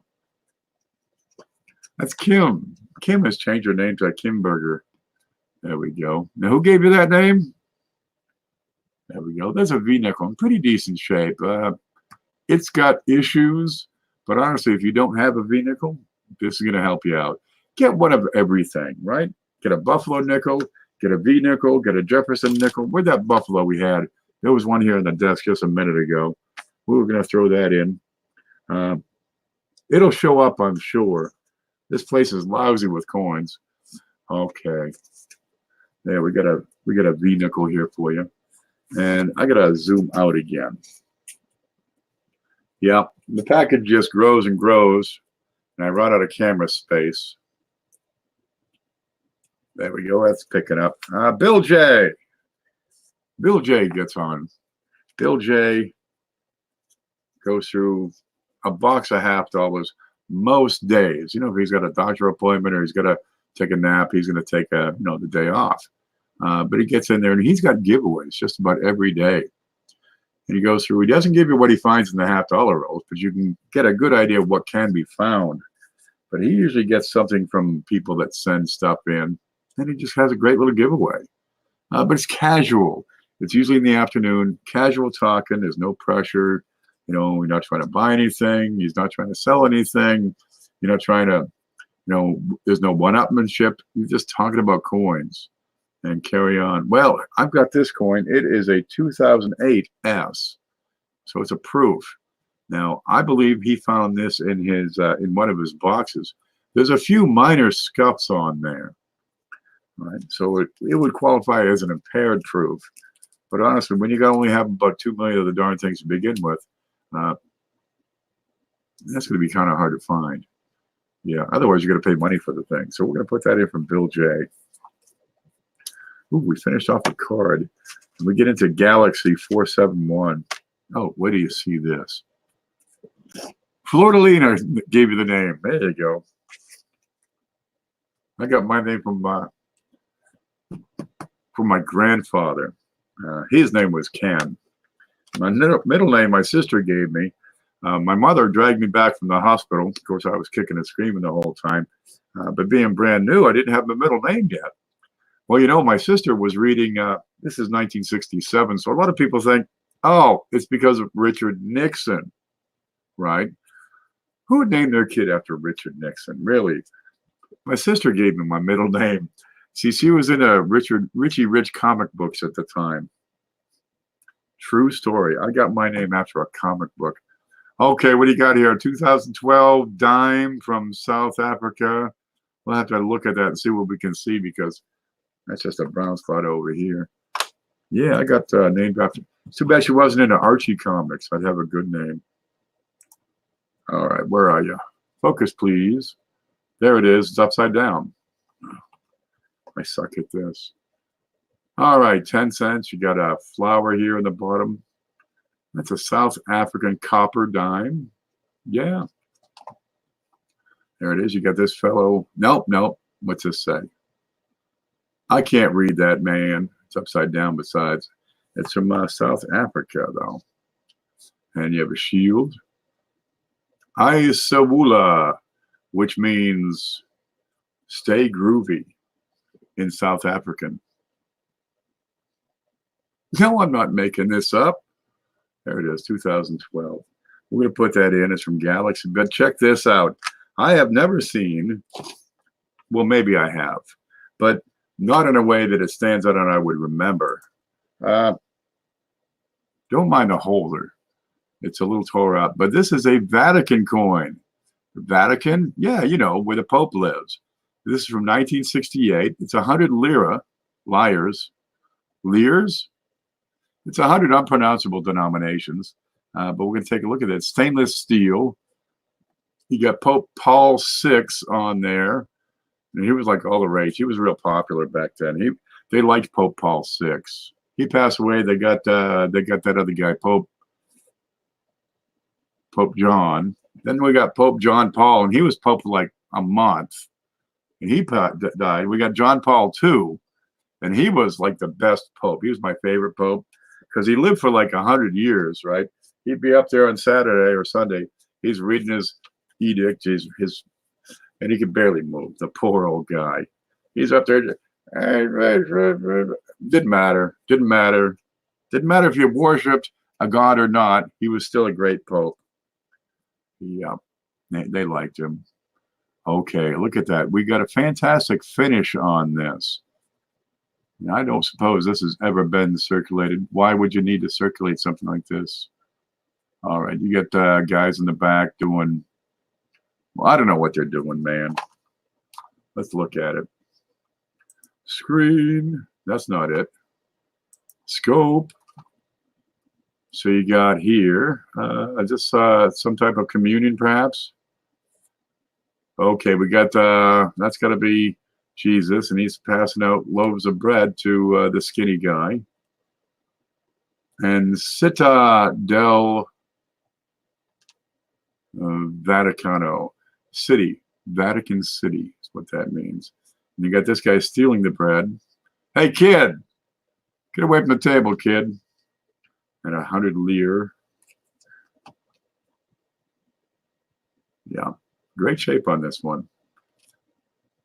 That's Kim. Kim has changed her name to Kimberger. There we go. Now, who gave you that name? There we go. There's a V nickel in pretty decent shape. It's got issues, but honestly, if you don't have a V nickel, this is going to help you out. Get one of everything, right? Get a Buffalo nickel, get a V nickel, get a Jefferson nickel. Where'd that Buffalo we had? There was one here on the desk just a minute ago. We were going to throw that in. It'll show up, I'm sure. This place is lousy with coins. Okay. There, we got a V nickel here for you. And I gotta zoom out again. Yeah, the package just grows and grows, and I run out of camera space. There we go. That's picking up. Bill J. Bill J gets on. Bill J goes through a box of $50 most days. You know, if he's got a doctor appointment or he's got to take a nap, he's going to take the day off. But he gets in there and he's got giveaways just about every day. And he goes through, he doesn't give you what he finds in the $50 rolls, but you can get a good idea of what can be found. But he usually gets something from people that send stuff in, and he just has a great little giveaway. But it's casual. It's usually in the afternoon, casual talking. There's no pressure. You know, you're not trying to buy anything. He's not trying to sell anything. You're not trying to, there's no one-upmanship. You're just talking about coins and carry on. Well, I've got this coin. It is a 2008 S. So it's a proof. Now, I believe he found this in his in one of his boxes. There's a few minor scuffs on there. Right? So it would qualify as an impaired proof. But honestly, when you only have about 2 million of the darn things to begin with, that's going to be kind of hard to find. Yeah, otherwise you're going to pay money for the thing. So we're going to put that in from Bill J. Ooh, we finished off the card. We get into Galaxy 471. Oh, wait till you see this. Florida gave you the name. There you go. I got my name from my grandfather. His name was Ken. My middle name my sister gave me. My mother dragged me back from the hospital. Of course, I was kicking and screaming the whole time. But being brand new, I didn't have the middle name yet. Well, my sister was reading, this is 1967, so a lot of people think, oh, it's because of Richard Nixon, right? Who would name their kid after Richard Nixon? Really? My sister gave me my middle name. See, she was in Richie Rich comic books at the time. True story. I got my name after a comic book. Okay, what do you got here? 2012 dime from South Africa. We'll have to look at that and see what we can see because that's just a brown spot over here. Yeah, I got named after. It's too bad she wasn't into Archie comics. I'd have a good name. All right, where are you? Focus, please. There it is. It's upside down. I suck at this. All right, 10 cents. You got a flower here in the bottom. That's a South African copper dime. Yeah. There it is. You got this fellow. Nope. What's this say? I can't read that, man. It's upside down besides. It's from South Africa, though. And you have a shield. Isawula, which means stay groovy in South African. No, I'm not making this up. There it is, 2012. We're going to put that in. It's from Galaxy. But check this out. I have never seen, well, maybe I have, but not in a way that it stands out and I would remember. Don't mind the holder. It's a little tore up. But this is a Vatican coin. Vatican? Yeah, where the Pope lives. This is from 1968. It's 100 lira. Liars. Lears? It's 100 unpronounceable denominations. But we're going to take a look at it. Stainless steel. You got Pope Paul VI on there. And he was like all the rage. He was real popular back then. They liked Pope Paul VI. He passed away. They got that other guy, Pope John. Then we got Pope John Paul, and he was Pope for like a month. And he died. We got John Paul II, and he was like the best Pope. He was my favorite Pope because he lived for like 100 years, right? He'd be up there on Saturday or Sunday. He's reading his edict, and he could barely move. The poor old guy. He's up there. Didn't matter. Didn't matter if you worshipped a god or not, he was still a great pope. Yeah, they liked him. Okay, look at that. We got a fantastic finish on this. Now, I don't suppose this has ever been circulated. Why would you need to circulate something like this? All right, you get guys in the back doing, well, I don't know what they're doing, man. Let's look at it. Screen, that's not it. Scope. So you got here, I just saw some type of communion, perhaps. Okay, we got, that's got to be Jesus, and he's passing out loaves of bread to the skinny guy. And Città del Vaticano, city, Vatican City is what that means. And you got this guy stealing the bread. Hey, kid, get away from the table, kid. And 100 lire. Yeah, great shape on this one.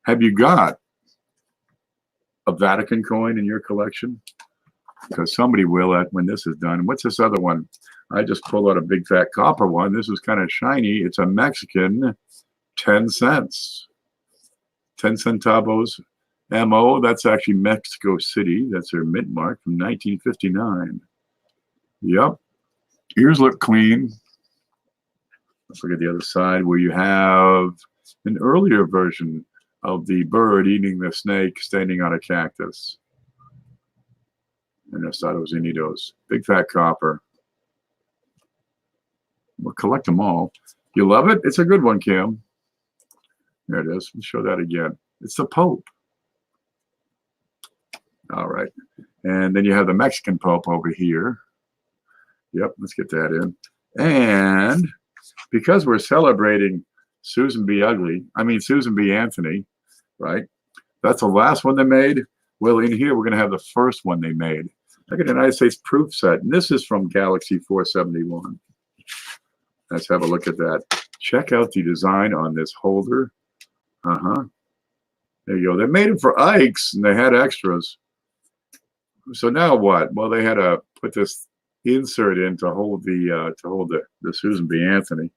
Have you got a Vatican coin in your collection? Because somebody will when this is done. What's this other one? I just pulled out a big fat copper one. This is kind of shiny. It's a Mexican 10 cents. 10 centavos MO. That's actually Mexico City. That's their mint mark from 1959. Yep. Ears look clean. Let's look at the other side where you have an earlier version of the bird eating the snake standing on a cactus. And Estados Unidos. Big fat copper. We'll collect them all. You love it? It's a good one, Kim. There it is. Let's show that again. It's the Pope. All right. And then you have the Mexican Pope over here. Yep, let's get that in. And because we're celebrating Susan B. Anthony, right? That's the last one they made. Well, in here, we're going to have the first one they made. Look at the United States proof set. And this is from Galaxy 471. Let's have a look at that. Check out the design on this holder. There you go. They made them for Ike's, and they had extras. So now what? Well, they had to put this insert in to hold the Susan B. Anthony.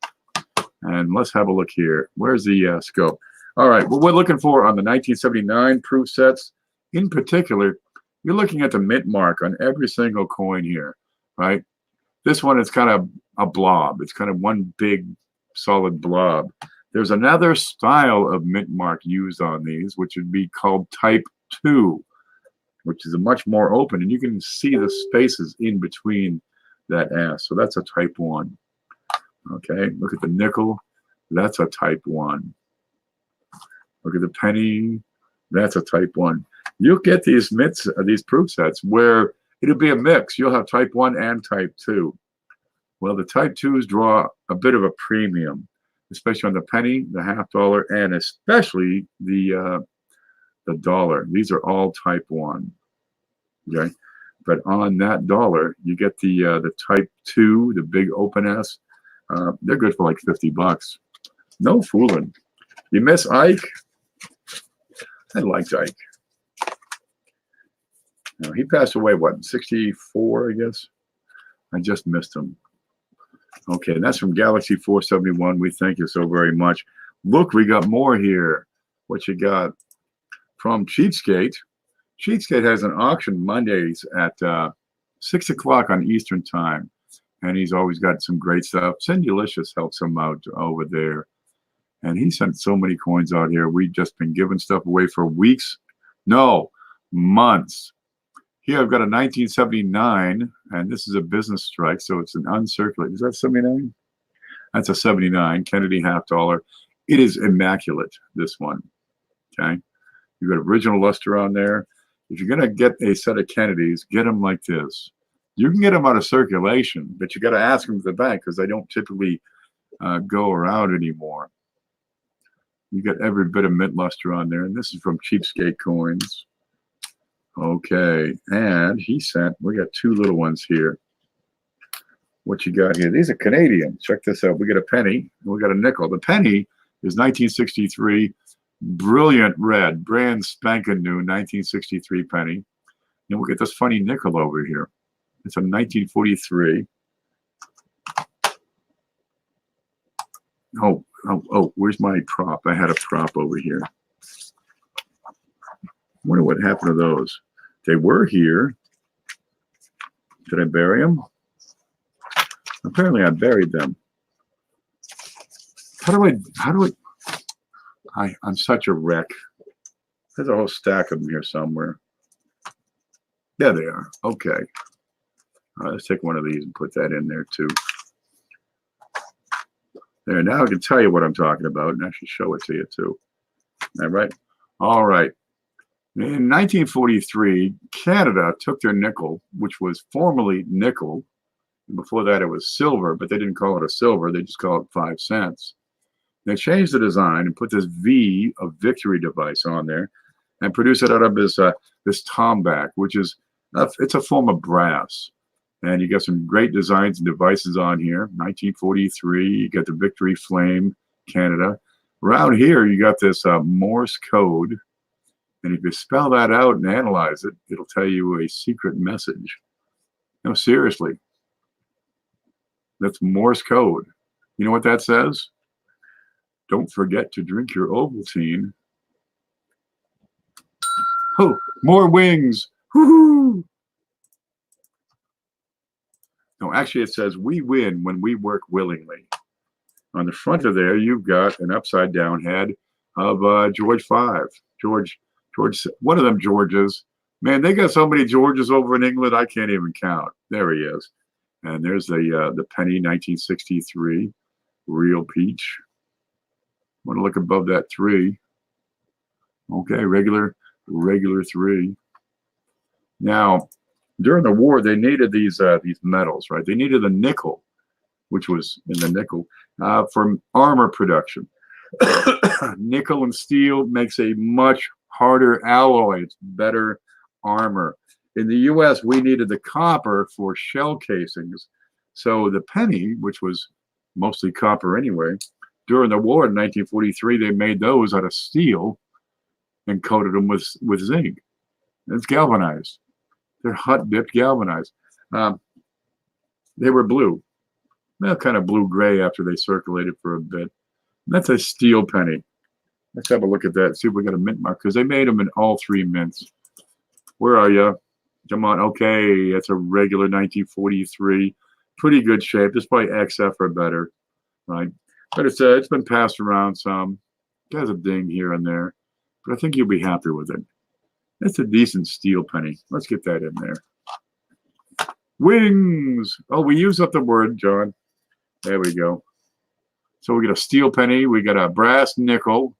And let's have a look here. Where's the scope? All right, what we're looking for on the 1979 proof sets, in particular, you're looking at the mint mark on every single coin here, right? This one is kind of a blob. It's kind of one big solid blob. There's another style of mint mark used on these, which would be called Type 2, which is a much more open, and you can see the spaces in between that S. So that's a Type 1. Okay, look at the nickel. That's a Type 1. Look at the penny. That's a Type 1. You'll get these proof sets where it'll be a mix. You'll have Type 1 and Type 2. Well, the Type 2s draw a bit of a premium, especially on the penny, the half dollar, and especially the dollar. These are all Type 1. Okay, but on that dollar, you get the Type 2, the big open S. They're good for like $50. No fooling. You miss Ike? I liked Ike. He passed away, what, 64, I guess? I just missed him. Okay, and that's from Galaxy 471. We thank you so very much. Look, we got more here. What you got? From Cheapskate. Cheapskate has an auction Mondays at 6 o'clock on Eastern Time. And he's always got some great stuff. Cindy Delicious helps him out over there. And he sent so many coins out here. We've just been giving stuff away for weeks. No, months. Here I've got a 1979, and this is a business strike, so it's an uncirculated. Is that 79? That's a 79, Kennedy half dollar. It is immaculate, this one. Okay? You've got original luster on there. If you're going to get a set of Kennedys, get them like this. You can get them out of circulation, but you got to ask them at the bank because they don't typically go around anymore. You got every bit of mint luster on there, and this is from Cheapskate Coins. Okay, and he sent, we got two little ones here. What you got here? These are Canadian. Check this out. We got a penny, and we got a nickel. The penny is 1963, brilliant red, brand spanking new 1963 penny. And we get this funny nickel over here. It's a 1943. Oh, where's my prop? I had a prop over here. I wonder what happened to those. They were here. Did I bury them? Apparently I buried them. I'm such a wreck. There's a whole stack of them here somewhere. There they are. Okay. All right, let's take one of these and put that in there too. There, now I can tell you what I'm talking about and actually show it to you too. All right. All right. In 1943, Canada took their nickel, which was formerly nickel. Before that, it was silver, but they didn't call it a silver. They just called it 5 cents. They changed the design and put this V of victory device on there and produced it out of this tomback, which is it's a form of brass. And you got some great designs and devices on here. 1943, you got the Victory Flame, Canada. Around here, you got this Morse code. And if you spell that out and analyze it, it'll tell you a secret message. No, seriously. That's Morse code. You know what that says? Don't forget to drink your Ovaltine. Oh, more wings. Woohoo! No, actually it says we win when we work willingly. On the front of there, you've got an upside down head of George V. George, one of them Georges. Man, they got so many Georges over in England, I can't even count. There he is. And there's the penny, 1963, real peach. Want to look above that 3. Okay, regular 3. Now, during the war, they needed these metals, right? They needed the nickel, which was in the nickel, for armor production. Nickel and steel makes a much harder alloy. It's better armor. In the U.S., we needed the copper for shell casings. So the penny, which was mostly copper anyway, during the war in 1943, they made those out of steel and coated them with zinc. It's galvanized. They're hot dipped galvanized. They were blue. Well, kind of blue-gray after they circulated for a bit. That's a steel penny. Let's have a look at that. See if we got a mint mark, because they made them in all 3 mints. Where are you? Come on. Okay, that's a regular 1943. Pretty good shape. It's probably XF or better, right? But it's been passed around some. It has a ding here and there, but I think you'll be happy with it. That's a decent steel penny. Let's get that in there. Wings. Oh, we used up the word, John. There we go. So we got a steel penny. We got a brass nickel.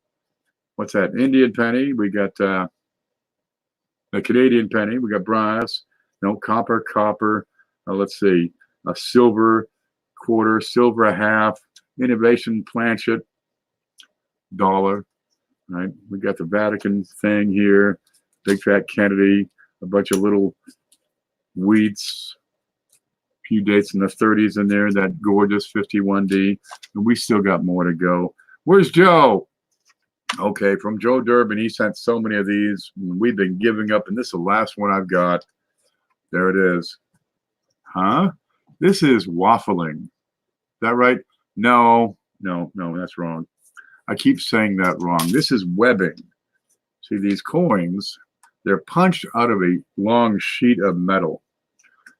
What's that? Indian penny. We got the Canadian penny. We got brass. No, copper. Let's see. A silver quarter, silver a half. Innovation planchet. Dollar. Right. We got the Vatican thing here. Big fat Kennedy. A bunch of little wheats. Few dates in the 30s in there, that gorgeous 51D, and we still got more to go. Where's Joe? Okay, from Joe Durbin, he sent so many of these. We've been giving up, and this is the last one I've got. There it is. Huh? This is waffling. Is that right? No, that's wrong. I keep saying that wrong. This is webbing. See, these coins, they're punched out of a long sheet of metal.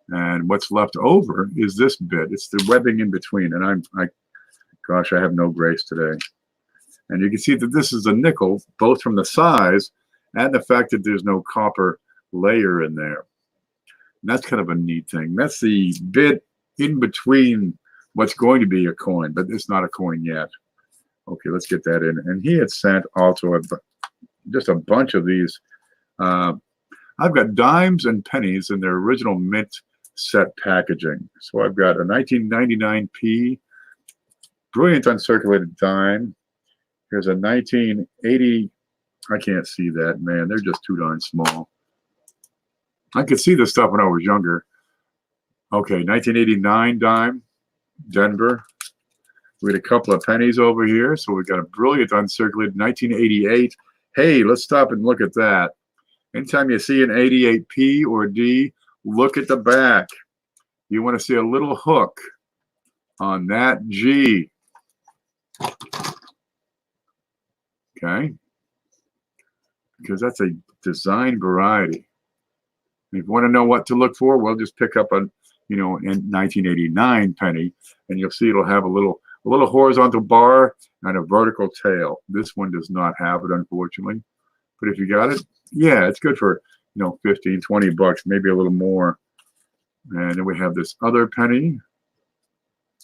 And what's left over is this bit. It's the webbing in between. And gosh, I have no grace today. And you can see that this is a nickel, both from the size and the fact that there's no copper layer in there. And that's kind of a neat thing. That's the bit in between what's going to be a coin, but it's not a coin yet. Okay, let's get that in. And he had sent also just a bunch of these. I've got dimes and pennies in their original mint set packaging. So I've got a 1999p, brilliant uncirculated dime. Here's a 1980. I can't see that, man. They're just too darn small. I could see this stuff when I was younger. Okay, 1989 dime, Denver. We got a couple of pennies over here. So we've got a brilliant uncirculated 1988. Hey, let's stop and look at that. Anytime you see an 88p or D, look at the back. You want to see a little hook on that G. Okay? Because that's a design variety. If you want to know what to look for, well, just pick up a, in 1989 penny, and you'll see it'll have a little horizontal bar and a vertical tail. This one does not have it, unfortunately. But if you got it, yeah, it's good for, 15, 20 bucks, maybe a little more. And then we have this other penny.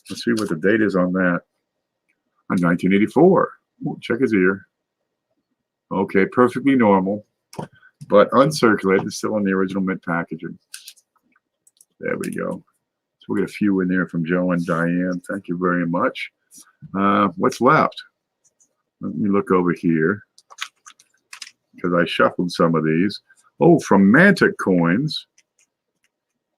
Let's see what the date is on that. On 1984. Ooh, check his ear. Okay, perfectly normal, but uncirculated, still in the original mint packaging. There we go. So we'll get a few in there from Joe and Diane. Thank you very much. What's left? Let me look over here, because I shuffled some of these. Oh, from Mantic Coins.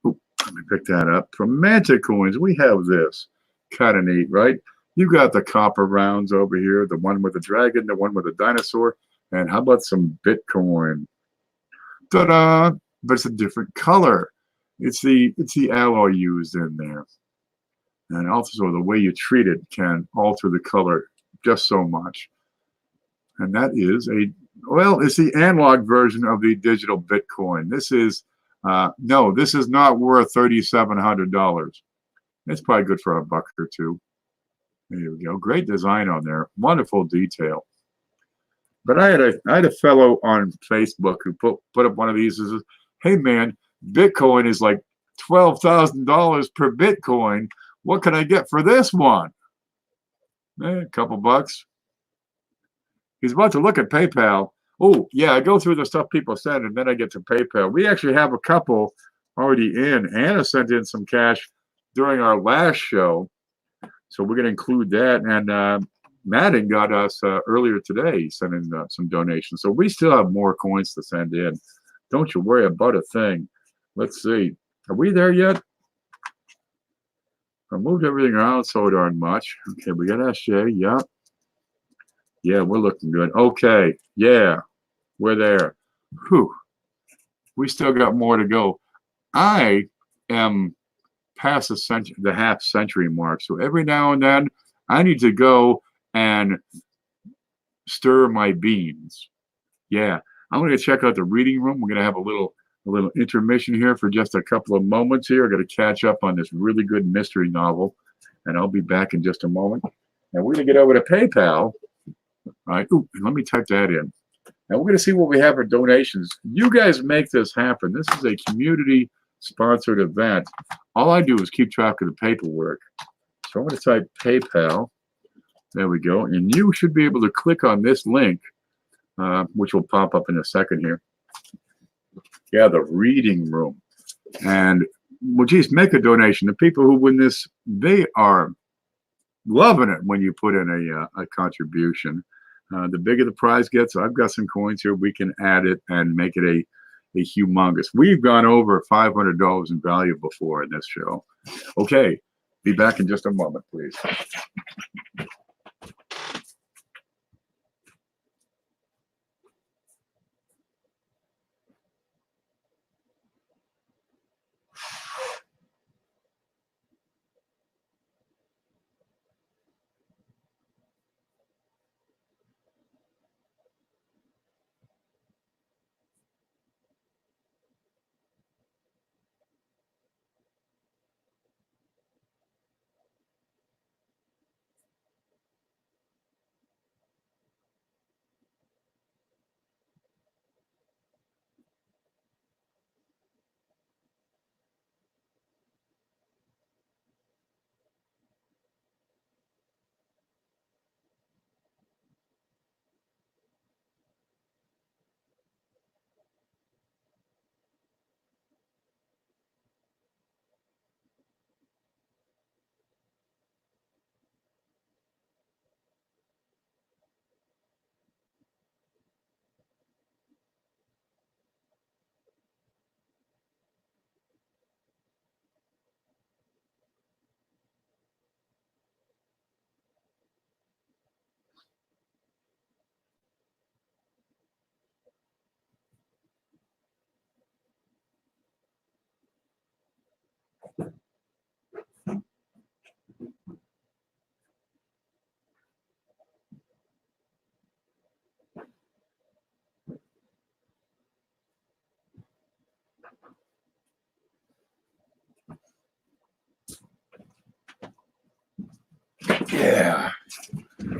Ooh, let me pick that up. From Mantic Coins, we have this. Kind of neat, right? You got the copper rounds over here, the one with the dragon, the one with the dinosaur, and how about some Bitcoin? Ta-da! But it's a different color. It's the alloy used in there. And also the way you treat it can alter the color just so much. And that is it's the analog version of the digital Bitcoin. This is, no, this is not worth $3,700. It's probably good for $1 or $2. There we go. Great design on there. Wonderful detail. But I had a fellow on Facebook who put up one of these and says, hey man, Bitcoin is like $12,000 per Bitcoin. What can I get for this one? A couple bucks. He's about to look at PayPal. Oh, yeah, I go through the stuff people send, and then I get to PayPal. We actually have a couple already in. Anna sent in some cash during our last show, so we're going to include that. And Madden got us earlier today sending some donations. So we still have more coins to send in. Don't you worry about a thing. Let's see. Are we there yet? I moved everything around so darn much. Okay, we got SJ. Yep. Yeah, we're looking good. Okay. Yeah, we're there. Whew. We still got more to go. I am past the half century mark. So every now and then I need to go and stir my beans. Yeah, I'm going to check out the reading room. We're going to have a little intermission here for just a couple of moments here. I'm going to catch up on this really good mystery novel, and I'll be back in just a moment. And we're going to get over to PayPal. All right. Ooh, let me type that in. And we're going to see what we have for donations. You guys make this happen. This is a community-sponsored event. All I do is keep track of the paperwork. So I'm going to type PayPal. There we go. And you should be able to click on this link, which will pop up in a second here. Yeah, the reading room. And, well, geez, make a donation. The people who win this, they are loving it when you put in a contribution. The bigger the prize gets, I've got some coins here. We can add it and make it a humongous. We've gone over $500 in value before in this show. Okay, be back in just a moment, please. Yeah,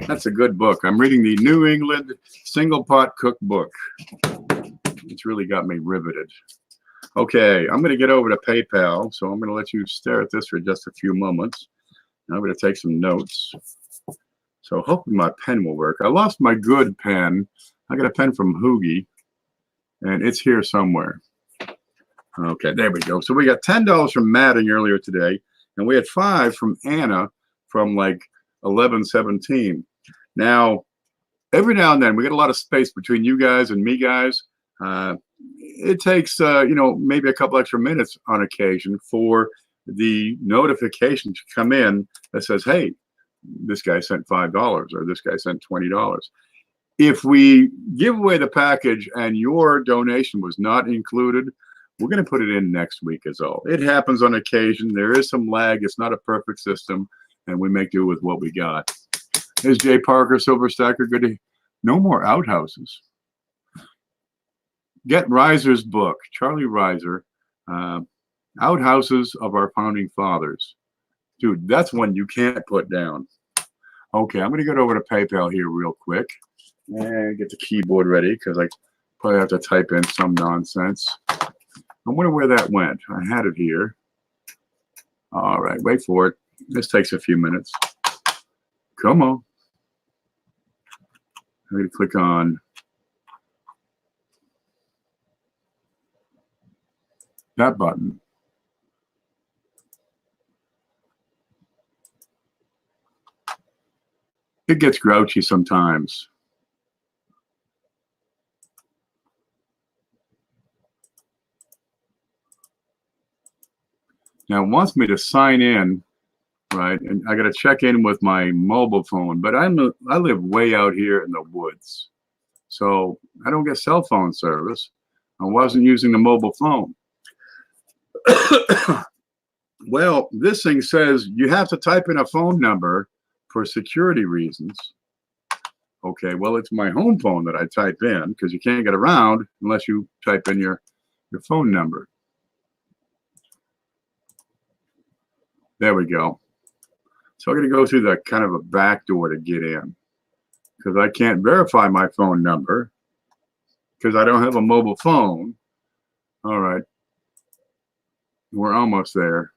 that's a good book. I'm reading the New England Single Pot Cookbook. It's really got me riveted. Okay, I'm going to get over to PayPal, so I'm going to let you stare at this for just a few moments. I'm going to take some notes. So hopefully my pen will work. I lost my good pen. I got a pen from Hoogie, and it's here somewhere. Okay, there we go. So we got $10 from Madding earlier today, and we had 5 from Anna from like 11:17. Now, every now and then we get a lot of space between you guys and me guys. It takes you know, maybe a couple extra minutes on occasion for the notification to come in that says, hey, this guy sent $5 or this guy sent $20. If we give away the package and your donation was not included, we're going to put it in next week as well. It happens on occasion. There is some lag. It's not a perfect system, and we make do with what we got. There's Jay Parker, Silver Stacker. Good to no more outhouses. Get Reiser's book, Charlie Reiser, Outhouses of Our Founding Fathers. Dude, that's one you can't put down. Okay, I'm going to get over to PayPal here real quick and get the keyboard ready because I probably have to type in some nonsense. I wonder where that went. I had it here. All right, wait for it. This takes a few minutes. Come on. I'm going to click on that button. It gets grouchy sometimes. Now it wants me to sign in, right? And I got to check in with my mobile phone, but I live way out here in the woods, so I don't get cell phone service. I wasn't using the mobile phone. Well, this thing says you have to type in a phone number for security reasons. Okay, well, it's my home phone that I type in because you can't get around unless you type in your phone number. There we go. So I'm going to go through the kind of a back door to get in because I can't verify my phone number because I don't have a mobile phone. All right. We're almost there.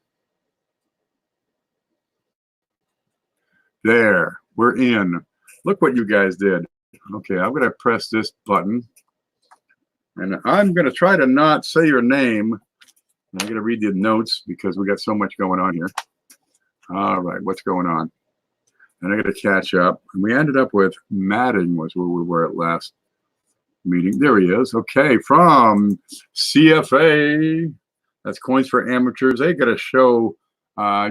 There. We're in. Look what you guys did. Okay, I'm going to press this button. And I'm going to try to not say your name. I'm going to read the notes because we got so much going on here. All right, what's going on? And I got to catch up. And we ended up with Madding was where we were at last meeting. There he is. Okay, from CFA. That's Coins for Amateurs. They got a show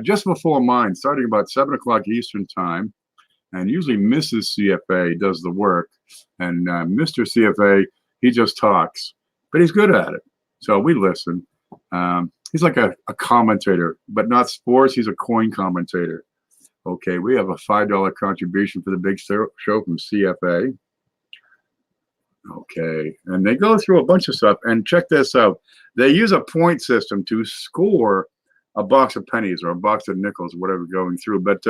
just before mine, starting about 7 o'clock Eastern time. And usually Mrs. CFA does the work. And Mr. CFA, he just talks. But he's good at it. So we listen. He's like a commentator, but not sports. He's a coin commentator. Okay, we have a $5 contribution for the big show from CFA. Okay, and they go through a bunch of stuff. And check this out. They use a point system to score a box of pennies or a box of nickels, whatever going through. But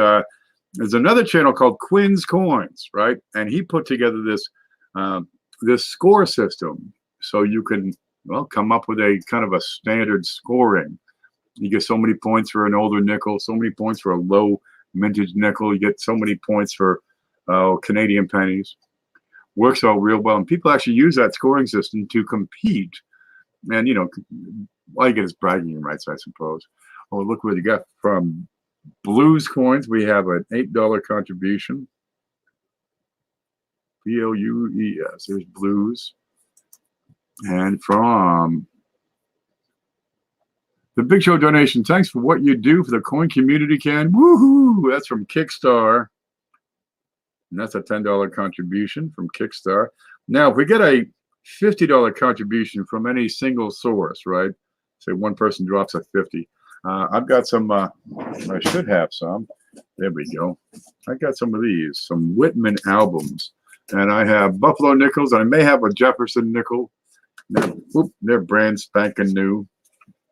there's another channel called Quinn's Coins, right? And he put together this this score system so you can, well, come up with a kind of a standard scoring. You get so many points for an older nickel, so many points for a low vintage nickel. You get so many points for Canadian pennies. Works out real well. And people actually use that scoring system to compete. And, you know, all you get is bragging rights, I suppose. Oh, look what you got from Blues Coins. We have an $8 contribution. B-L-U-E-S. There's Blues. And from the Big Show donation, thanks for what you do for the coin community, Ken. Woohoo! That's from Kickstar. And that's a $10 contribution from Kickstar. Now, if we get a $50 contribution from any single source, right? Say one person drops a 50. I've got some, I should have some. There we go. I got some of these, some Whitman albums. And I have Buffalo nickels. I may have a Jefferson nickel. They're brand spanking new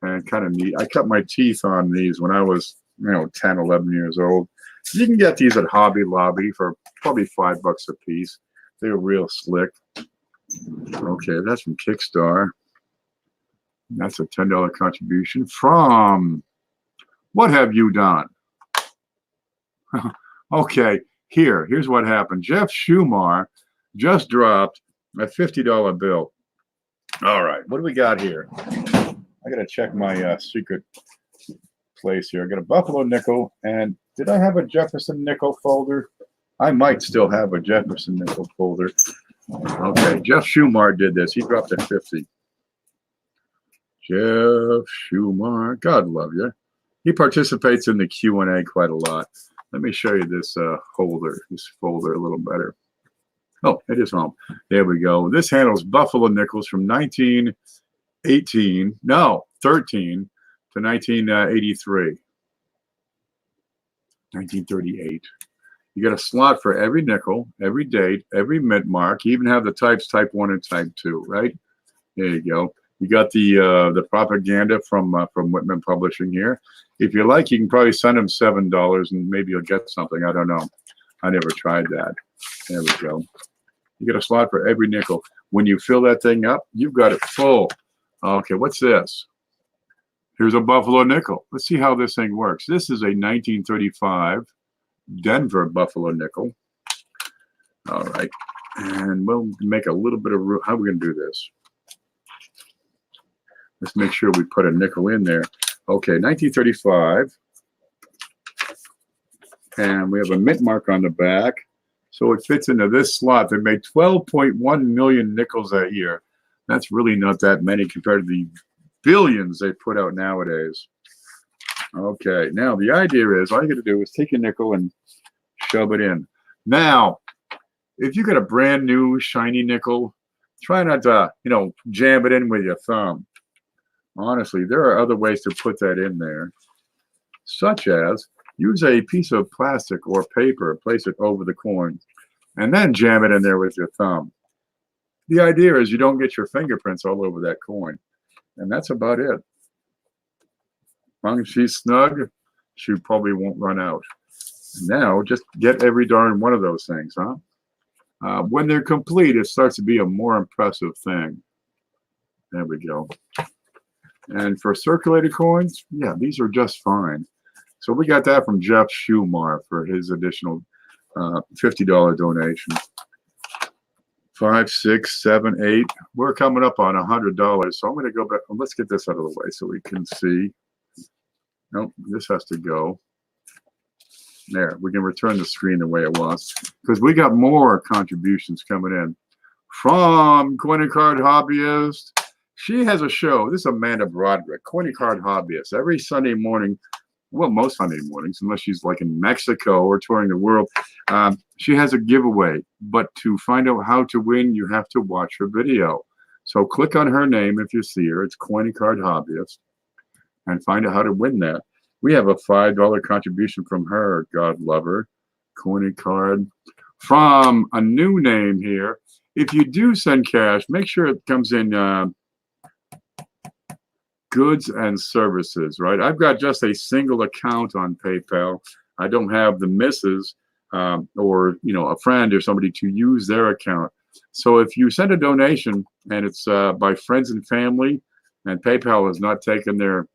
and kind of neat. I cut my teeth on these when I was, 10, 11 years old. You can get these at Hobby Lobby for probably $5 a piece. They're real slick. Okay, that's from Kickstarter. That's a $10 contribution from What Have You Done? Okay, here's what happened. Jeff Schumar just dropped a $50 bill. All right, what do we got here? I got to check my secret place here. I got a Buffalo nickel, and did I have a Jefferson nickel folder? I might still have a Jefferson nickel folder. Okay, Jeff Schumar did this. He dropped a 50. Jeff Schumar, God love you. He participates in the Q&A quite a lot. Let me show you this folder a little better. Oh, it is home. There we go. This handles Buffalo nickels from 13 to 1983. 1938. You got a slot for every nickel, every date, every mint mark. You even have the types, type 1 and type 2, right? There you go. You got the propaganda from Whitman Publishing here. If you like, you can probably send them $7 and maybe you'll get something. I don't know. I never tried that. There we go. You got a slot for every nickel. When you fill that thing up, you've got it full. Okay, what's this? Here's a Buffalo nickel. Let's see how this thing works. This is a 1935 Denver Buffalo nickel. All right, and we'll make a little bit of room. How are we going to do this? Let's make sure we put a nickel in there. Okay, 1935. And we have a mint mark on the back. So it fits into this slot. They made 12.1 million nickels that year. That's really not that many compared to the billions they put out nowadays. Okay, now the idea is all you got to do is take a nickel and shove it in. Now, if you got a brand new shiny nickel, try not to, jam it in with your thumb. Honestly, there are other ways to put that in there, such as use a piece of plastic or paper, place it over the coin, and then jam it in there with your thumb. The idea is you don't get your fingerprints all over that coin. And that's about it. As long as she's snug, she probably won't run out. Now, just get every darn one of those things, huh? When they're complete, it starts to be a more impressive thing. There we go. And for circulated coins, yeah, these are just fine. So we got that from Jeff Schumar for his additional $50 donation. 5, 6, 7, 8. We're coming up on $100. So I'm going to go back. Let's get this out of the way so we can see. Nope, this has to go. There, we can return the screen the way it was because we got more contributions coming in from Coin and Card Hobbyist. She has a show. This is Amanda Broderick, Coin and Card Hobbyist, every Sunday morning. Well, most Sunday mornings, unless she's like in Mexico or touring the world. She has a giveaway, but to find out how to win, you have to watch her video. So click on her name if you see her. It's Coin and Card Hobbyist, and find out how to win that. We have a $5 contribution from her. God love her. Coin and Card. From a new name here. If you do send cash, make sure it comes in goods and services, right? I've got just a single account on PayPal. I don't have the missus or a friend or somebody to use their account. So if you send a donation and it's by friends and family, and PayPal has not taken their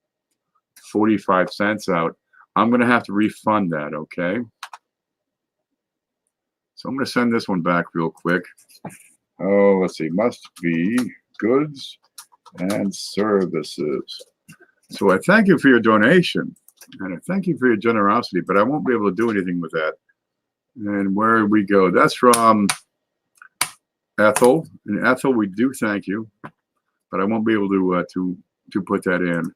45 cents out, I'm going to have to refund that, okay? So I'm going to send this one back real quick. Oh, let's see. Must be goods and services. So I thank you for your donation, and I thank you for your generosity, but I won't be able to do anything with that. And where we go, that's from Ethel. And Ethel, we do thank you, but I won't be able to put that in.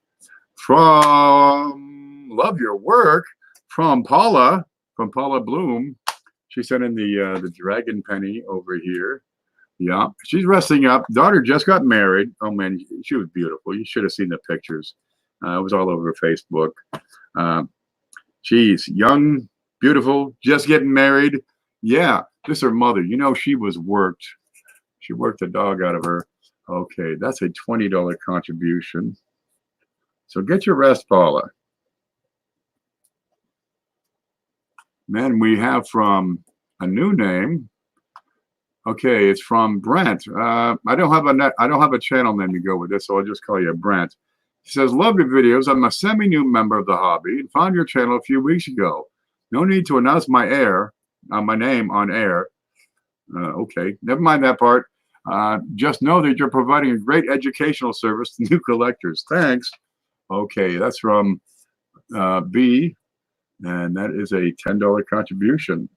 From Love Your Work, from Paula Bloom. She sent in the dragon penny over here. Yeah, she's resting up. Daughter just got married. Oh man, she was beautiful. You should have seen the pictures. It was all over Facebook. She's young, beautiful, just getting married. Yeah, this is her mother. She was worked. She worked the dog out of her. Okay, that's a $20 contribution. So get your rest, Paula. Then we have from a new name. Okay, it's from Brent. I don't have a channel name to go with this, so I'll just call you Brent. He says, love your videos. I'm a semi-new member of the hobby and found your channel a few weeks ago. No need to announce my name on air. Okay, never mind that part. Just know that you're providing a great educational service to new collectors. Thanks. Okay, that's from B, and that is a $10 contribution.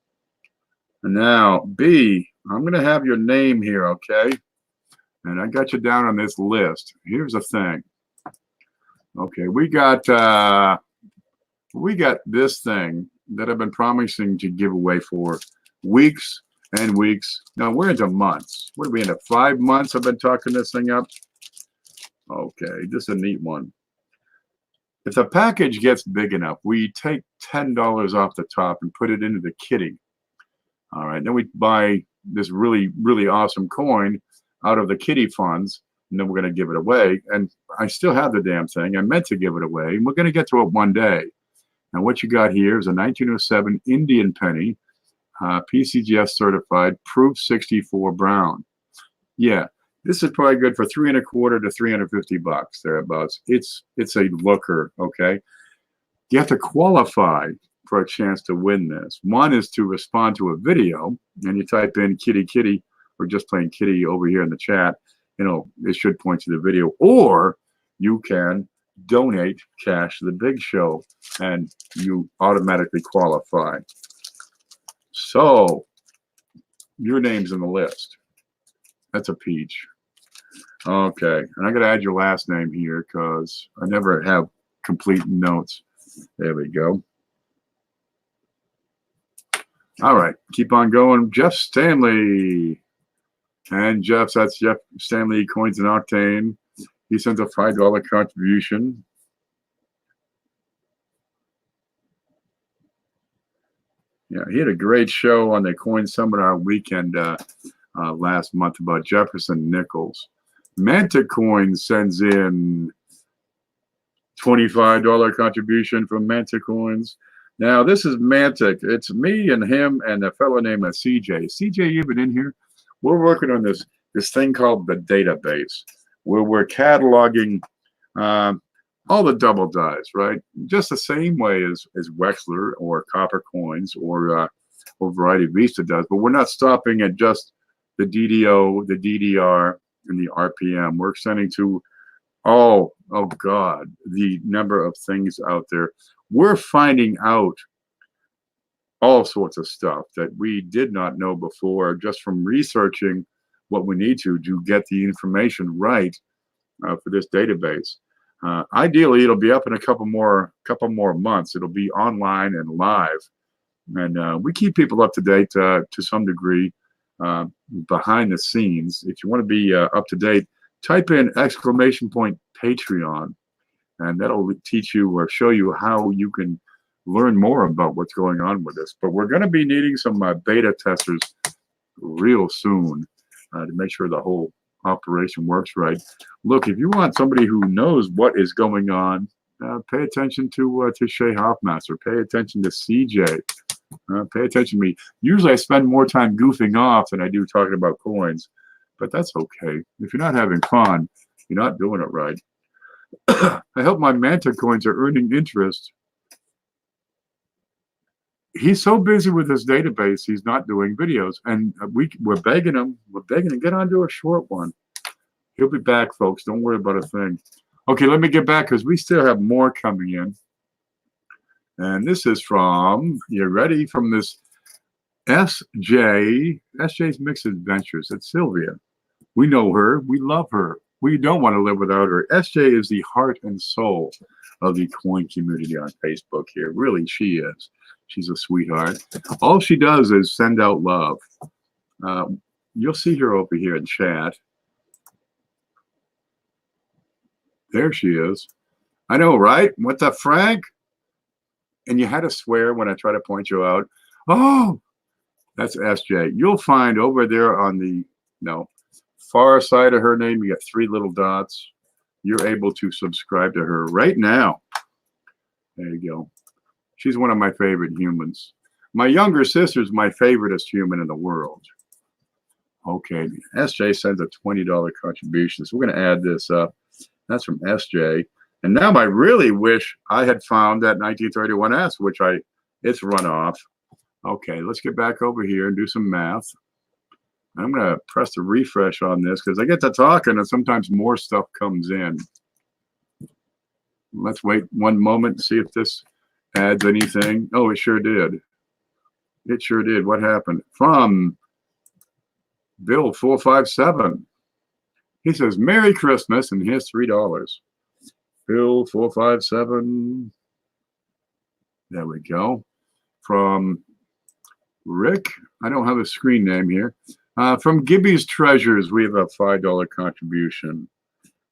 And now, B, I'm going to have your name here, okay? And I got you down on this list. Here's the thing. Okay, we got this thing that I've been promising to give away for weeks and weeks. Now we're into months. What are we into? 5 months I've been talking this thing up. Okay, this is a neat one. If the package gets big enough, we take $10 off the top and put it into the kitty. All right, then we buy this really, really awesome coin out of the kitty funds, and then we're going to give it away. And I still have the damn thing. I meant to give it away, and we're going to get to it one day. And what you got here is a 1907 Indian penny, PCGS certified, proof 64 brown. Yeah, this is probably good for $3 1/4 to $350 thereabouts. It's a looker, okay? You have to qualify for a chance to win this. One is to respond to a video, and you type in kitty kitty or just plain kitty over here in the chat. You know, it should point to the video, or you can donate cash to the big show and you automatically qualify. So your name's in the list. That's a peach. Okay, and I'm gonna add your last name here because I never have complete notes. There we go. All right, keep on going. Jeff Stanley. And that's Jeff Stanley, Coins and Octane. He sent a $5 contribution. Yeah, he had a great show on the Coin Seminar weekend last month about Jefferson Nichols. Manta Coin sends in $25 contribution from Manta Coins. Now, this is Mantic. It's me and him and a fellow named CJ. CJ, you been in here? We're working on this thing called the database, where we're cataloging all the double dies, right? Just the same way as Wexler or Copper Coins or Variety Vista does. But we're not stopping at just the DDO, the DDR, and the RPM. We're extending to oh God, the number of things out there. We're finding out all sorts of stuff that we did not know before just from researching what we need to get the information right for this database. Ideally, it'll be up in a couple more months. It'll be online and live, and we keep people up to date to some degree behind the scenes. If you want to be up to date, type in !Patreon, and that'll teach you or show you how you can learn more about what's going on with this. But we're going to be needing some beta testers real soon to make sure the whole operation works right. Look, if you want somebody who knows what is going on, pay attention to Shay Hoffmaster. Pay attention to CJ. Pay attention to me. Usually I spend more time goofing off than I do talking about coins, but that's okay. If you're not having fun, you're not doing it right. I hope my Manta coins are earning interest. He's so busy with his database, he's not doing videos, and we're begging him. We're begging him, get onto a short one. He'll be back, folks. Don't worry about a thing. Okay, let me get back because we still have more coming in. And this is from, you ready? From this SJ's Mixed Adventures. It's Sylvia. We know her. We love her. We don't want to live without her. SJ is the heart and soul of the coin community on Facebook here. Really, she is. She's a sweetheart. All she does is send out love. You'll see her over here in chat. There she is. I know, right? What the Frank? And you had to swear when I try to point you out. Oh, that's SJ. You'll find over there on the far side of her name, you got 3 little dots. You're able to subscribe to her right now. There you go. She's one of my favorite humans. My younger sister's my favoriteest human in the world. Okay, SJ sends a $20 contribution. So we're going to add this up. That's from SJ. And now I really wish I had found that 1931S, which it's run off. Okay, let's get back over here and do some math. I'm going to press the refresh on this because I get to talking and sometimes more stuff comes in. Let's wait one moment and see if this adds anything. Oh, it sure did. It sure did. What happened? From Bill 457. He says, Merry Christmas, and here's $3. Bill 457. There we go. From Rick. I don't have a screen name here. From Gibby's Treasures, we have a $5 contribution.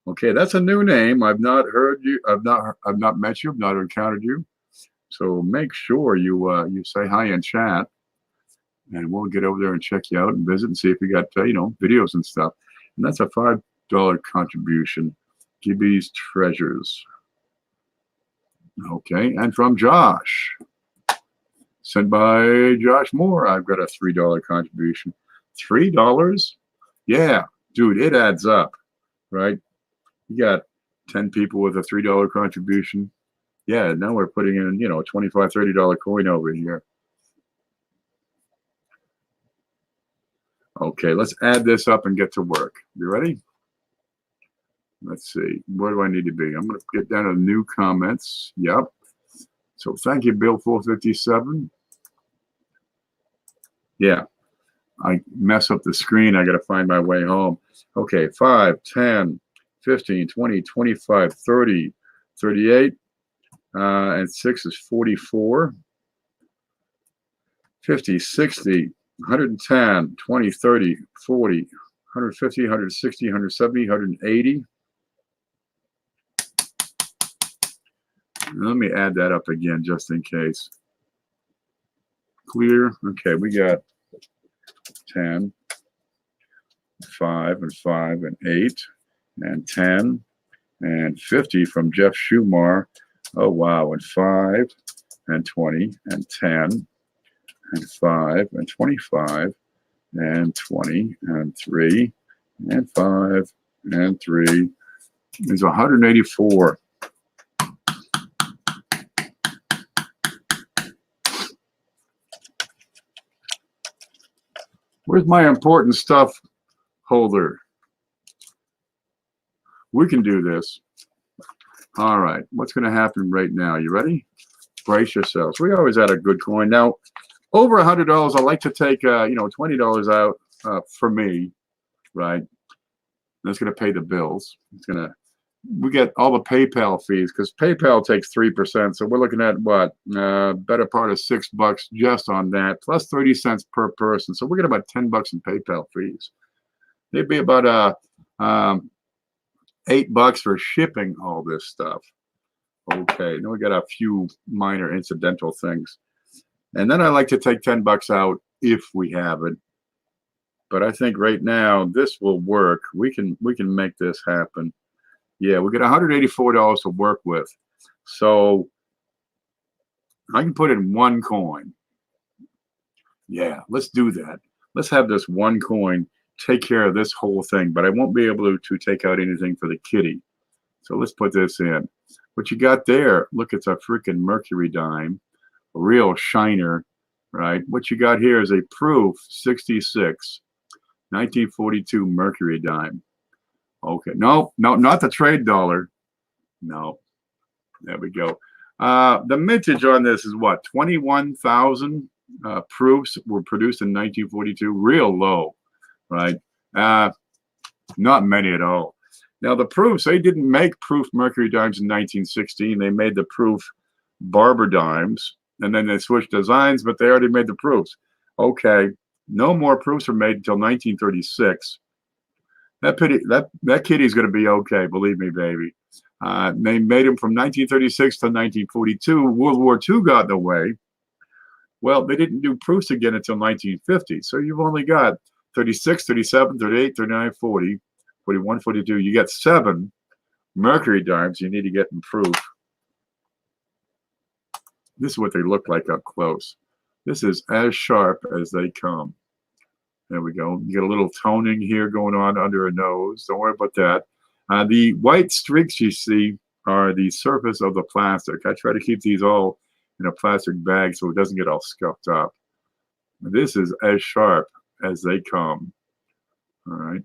Okay, that's a new name. I've not heard you. I've not met you. I've not encountered you. So make sure you say hi in chat, and we'll get over there and check you out and visit and see if you got videos and stuff. And that's a $5 contribution. Gibby's Treasures. Okay, and from Josh, sent by Josh Moore, I've got a $3 contribution. $3? Yeah, dude, it adds up, right? You got 10 people with a $3 contribution. Yeah, now we're putting in, a $25, $30 coin over here. Okay, let's add this up and get to work. You ready? Let's see. Where do I need to be? I'm going to get down to new comments. Yep. So thank you, Bill 457. Yeah. I mess up the screen. I got to find my way home. Okay, 5, 10, 15, 20, 25, 30, 38. And 6 is 44. 50, 60, 110, 20, 30, 40, 150, 160, 170, 180. Let me add that up again just in case. Clear. Okay, we got 10, 5, and 5, and 8, and 10, and 50 from Jeff Schumar. Oh, wow. And 5, and 20, and 10, and 5, and 25, and 20, and 3, and 5, and 3. There's 184. Where's my important stuff holder? We can do this. All right, what's going to happen right now? You ready? Brace yourselves. We always add a good coin. Now, over $100, I like to take, $20 out for me, right? That's going to pay the bills. We get all the PayPal fees because PayPal takes 3%. So we're looking at what? Better part of $6 just on that, plus 30 cents per person. So we're getting about $10 in PayPal fees. It'd be about $8 for shipping all this stuff. Okay, now we got a few minor incidental things. And then I like to take $10 out if we have it. But I think right now this will work. We can make this happen. Yeah, we get $184 to work with. So I can put in one coin. Yeah, let's do that. Let's have this one coin take care of this whole thing, but I won't be able to take out anything for the kitty. So let's put this in. What you got there, look, it's a freaking mercury dime, a real shiner, right? What you got here is a proof 66, 1942 mercury dime. Okay, no, not the trade dollar. No, there we go. The mintage on this is what? 21,000 proofs were produced in 1942. Real low, right? Not many at all. Now the proofs, they didn't make proof mercury dimes in 1916. They made the proof barber dimes, and then they switched designs, but they already made the proofs. Okay, no more proofs were made until 1936. That kitty's going to be okay, believe me, baby. They made them from 1936 to 1942. World War II got in the way. Well, they didn't do proofs again until 1950. So you've only got 36, 37, 38, 39, 40, 41, 42. You got 7 mercury dimes you need to get in proof. This is what they look like up close. This is as sharp as they come. There we go. You get a little toning here going on under her nose. Don't worry about that. The white streaks you see are the surface of the plastic. I try to keep these all in a plastic bag so it doesn't get all scuffed up. This is as sharp as they come. All right.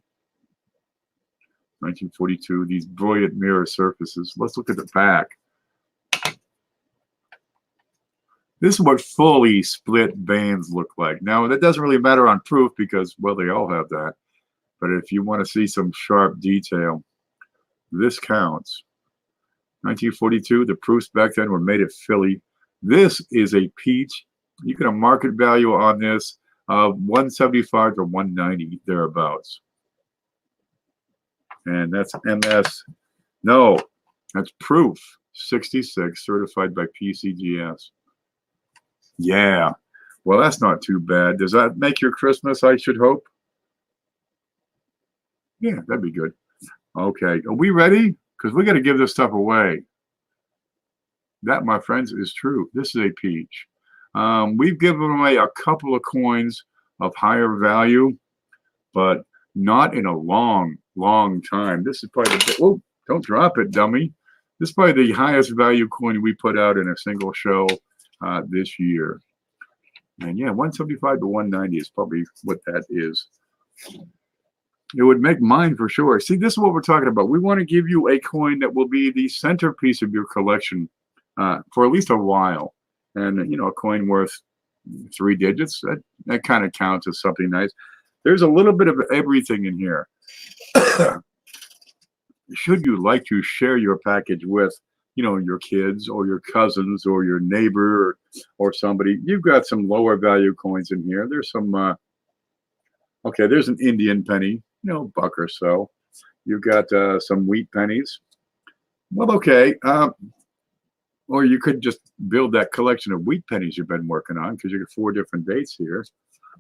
1942, these brilliant mirror surfaces. Let's look at the back. This is what fully split bands look like. Now, that doesn't really matter on proof because, well, they all have that. But if you want to see some sharp detail, this counts. 1942, the proofs back then were made at Philly. This is a peach. You get a market value on this of $175 to $190, thereabouts. And that's MS. No, that's proof. 66, certified by PCGS. Yeah. Well, that's not too bad. Does that make your Christmas, I should hope? Yeah, that'd be good. Okay. Are we ready? Because we got to give this stuff away. That, my friends, is true. This is a peach. We've given away a couple of coins of higher value, but not in a long, long time. This is probably the, oh, don't drop it, dummy. This is probably the highest value coin we put out in a single show this year. And yeah, 175 to 190 is probably what that is. It would make mine for sure. See, this is what we're talking about. We want to give you a coin that will be the centerpiece of your collection for at least a while. And, you know, a coin worth 3 digits, that kind of counts as something nice. There's a little bit of everything in here. Should you like to share your package with, you know, your kids or your cousins or your neighbor or somebody, you've got some lower value coins in here. There's some, okay, there's an Indian penny, you know, $1 or so. You've got some wheat pennies. Well, okay. Or you could just build that collection of wheat pennies you've been working on because you get 4 different dates here.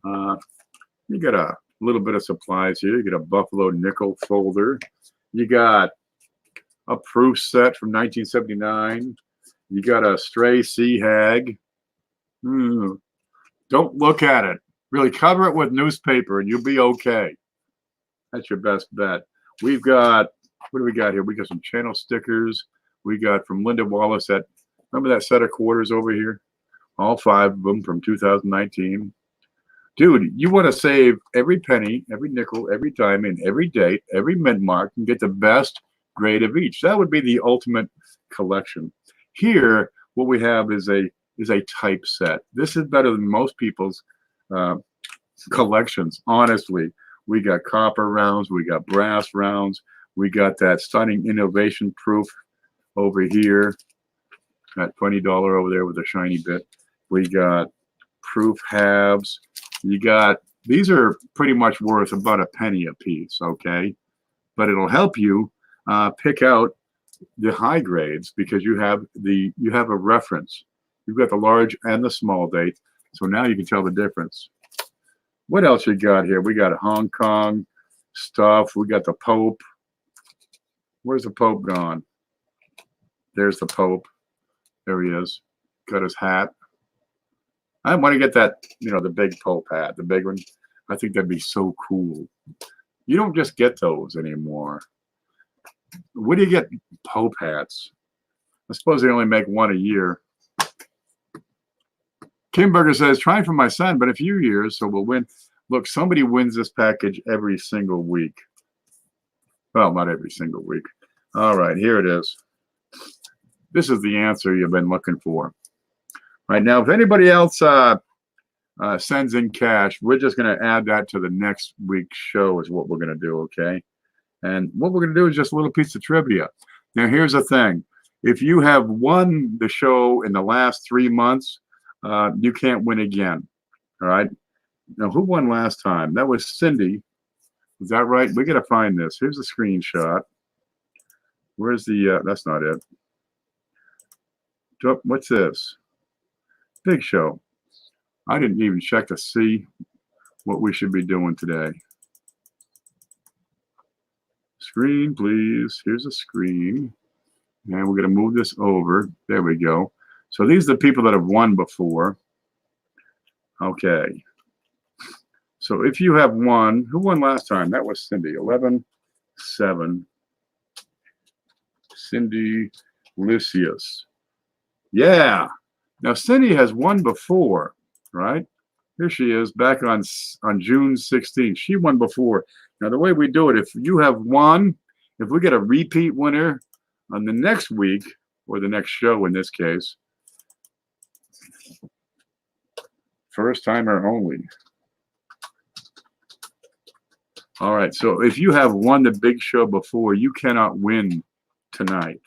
You got a little bit of supplies here. You get a Buffalo nickel folder. You got a proof set from 1979. You got a stray sea hag. Don't look at it. Really cover it with newspaper and you'll be okay. That's your best bet. We've got, what do we got here? We got some channel stickers. We got from Linda Wallace that, remember that set of quarters over here? All 5 of them from 2019. Dude, you want to save every penny, every nickel, every diamond, every date, every mint mark, and get the best grade of each. That would be the ultimate collection. Here, what we have is a type set. This is better than most people's collections, honestly. We got copper rounds, we got brass rounds, we got that stunning innovation proof over here, that $20 over there with a shiny bit. We got proof halves. You got, these are pretty much worth about a penny a piece, okay? But it'll help you pick out the high grades because you have a reference. You've got the large and the small date, so now you can tell the difference. What else you got here? We got Hong Kong stuff. We got the Pope. Where's the Pope gone? There's the Pope. There he is. Got his hat. I want to get that, you know, the big Pope hat, the big one. I think that'd be so cool. You don't just get those anymore. Where do you get Pope hats? I suppose they only make 1 a year. Kimberger says, trying for my son, but a few years, so we'll win. Look, somebody wins this package every single week. Well, not every single week. All right, here it is. This is the answer you've been looking for. Right now, if anybody else sends in cash, we're just going to add that to the next week's show is what we're going to do, okay? And what we're going to do is just a little piece of trivia. Now, here's the thing. If you have won the show in the last 3 months, you can't win again, all right? Now, who won last time? That was Cindy. Is that right? We got to find this. Here's a screenshot. Where's the, that's not it. What's this? Big Show. I didn't even check to see what we should be doing today. Screen, please. Here's a screen. And we're going to move this over. There we go. So these are the people that have won before. Okay. So if you have won, who won last time? That was Cindy. 11-7. Cindy Lysius. Yeah. Now Cindy has won before, right? Here she is back on June 16th. She won before. Now the way we do it, if you have won, if we get a repeat winner on the next week or the next show in this case, first timer only. All right. So if you have won the big show before, you cannot win tonight.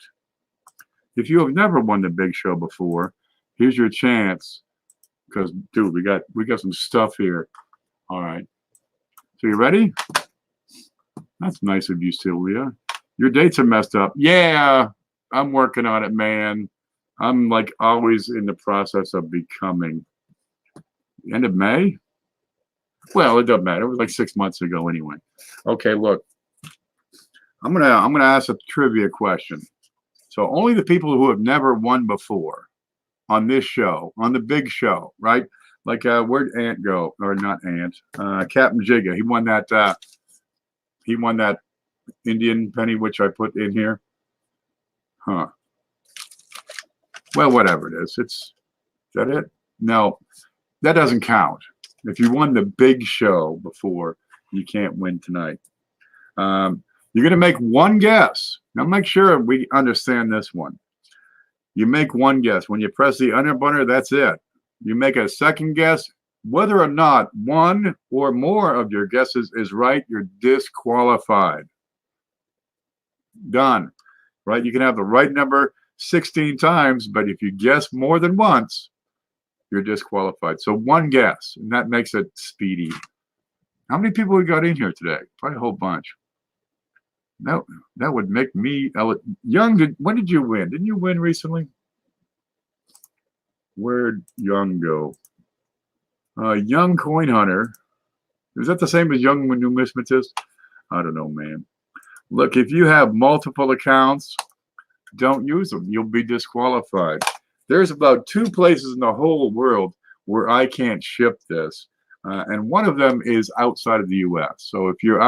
If you have never won the big show before, here's your chance. Because, dude, we got some stuff here. All right. So you ready? That's nice of you, Sylvia. Your dates are messed up. Yeah, I'm working on it, man. I'm like always in the process of becoming. End of May? Well, it doesn't matter. It was like 6 months ago anyway. Okay, look. I'm gonna ask a trivia question. So only the people who have never won before on this show, on the big show, right? Like where'd Ant go? Or not Ant, Captain Jigga. He won that Indian penny, which I put in here. Huh. Well, whatever it is. Is that it? No, that doesn't count. If you won the big show before, you can't win tonight. You're going to make one guess. Now, make sure we understand this one. You make one guess. When you press the under button, that's it. You make a second guess. Whether or not one or more of your guesses is right, you're disqualified. Done. Right? You can have the right number 16 times, but if you guess more than once, you're disqualified. So one guess, and that makes it speedy. How many people we got in here today? Probably a whole bunch. That would make me Young. When did you win? Didn't you win recently? Where'd Young go? Young Coin Hunter. Is that the same as Young Numismatist? I don't know, man. Look, if you have multiple accounts, don't use them. You'll be disqualified. There's about 2 places in the whole world where I can't ship this, and one of them is outside of the U.S. So if you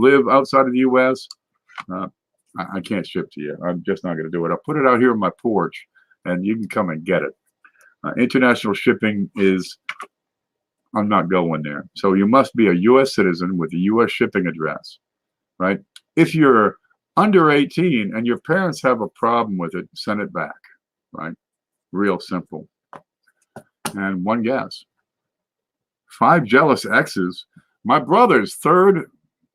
live outside of the U.S., I can't ship to you. I'm just not going to do it. I'll put it out here on my porch, and you can come and get it. International shipping is, I'm not going there. So you must be a U.S. citizen with a U.S. shipping address, right? If you're under 18 and your parents have a problem with it, send it back, right? Real simple. And one guess. 5 jealous exes. My brother's third,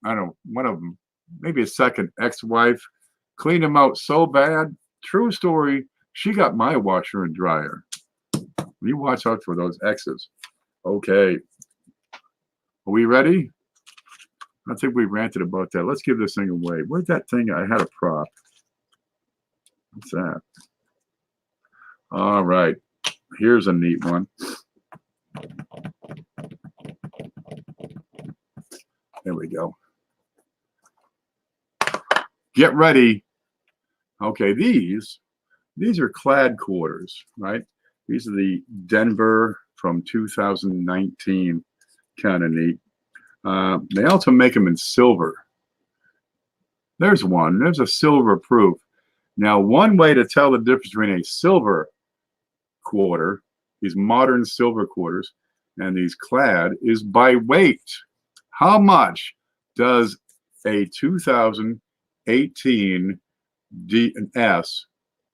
I don't know, one of them, maybe a second ex-wife, cleaned him out so bad. True story. She got my washer and dryer. You watch out for those exes. Okay. Are we ready? I think we ranted about that. Let's give this thing away. Where's that thing? I had a prop. What's that? All right. Here's a neat one. There we go. Get ready. Okay, these are clad quarters, right? These are the Denver from 2019. Kind of neat. They also make them in silver. There's one. There's a silver proof. Now, one way to tell the difference between a silver quarter, these modern silver quarters, and these clad is by weight. How much does a 2018 D&S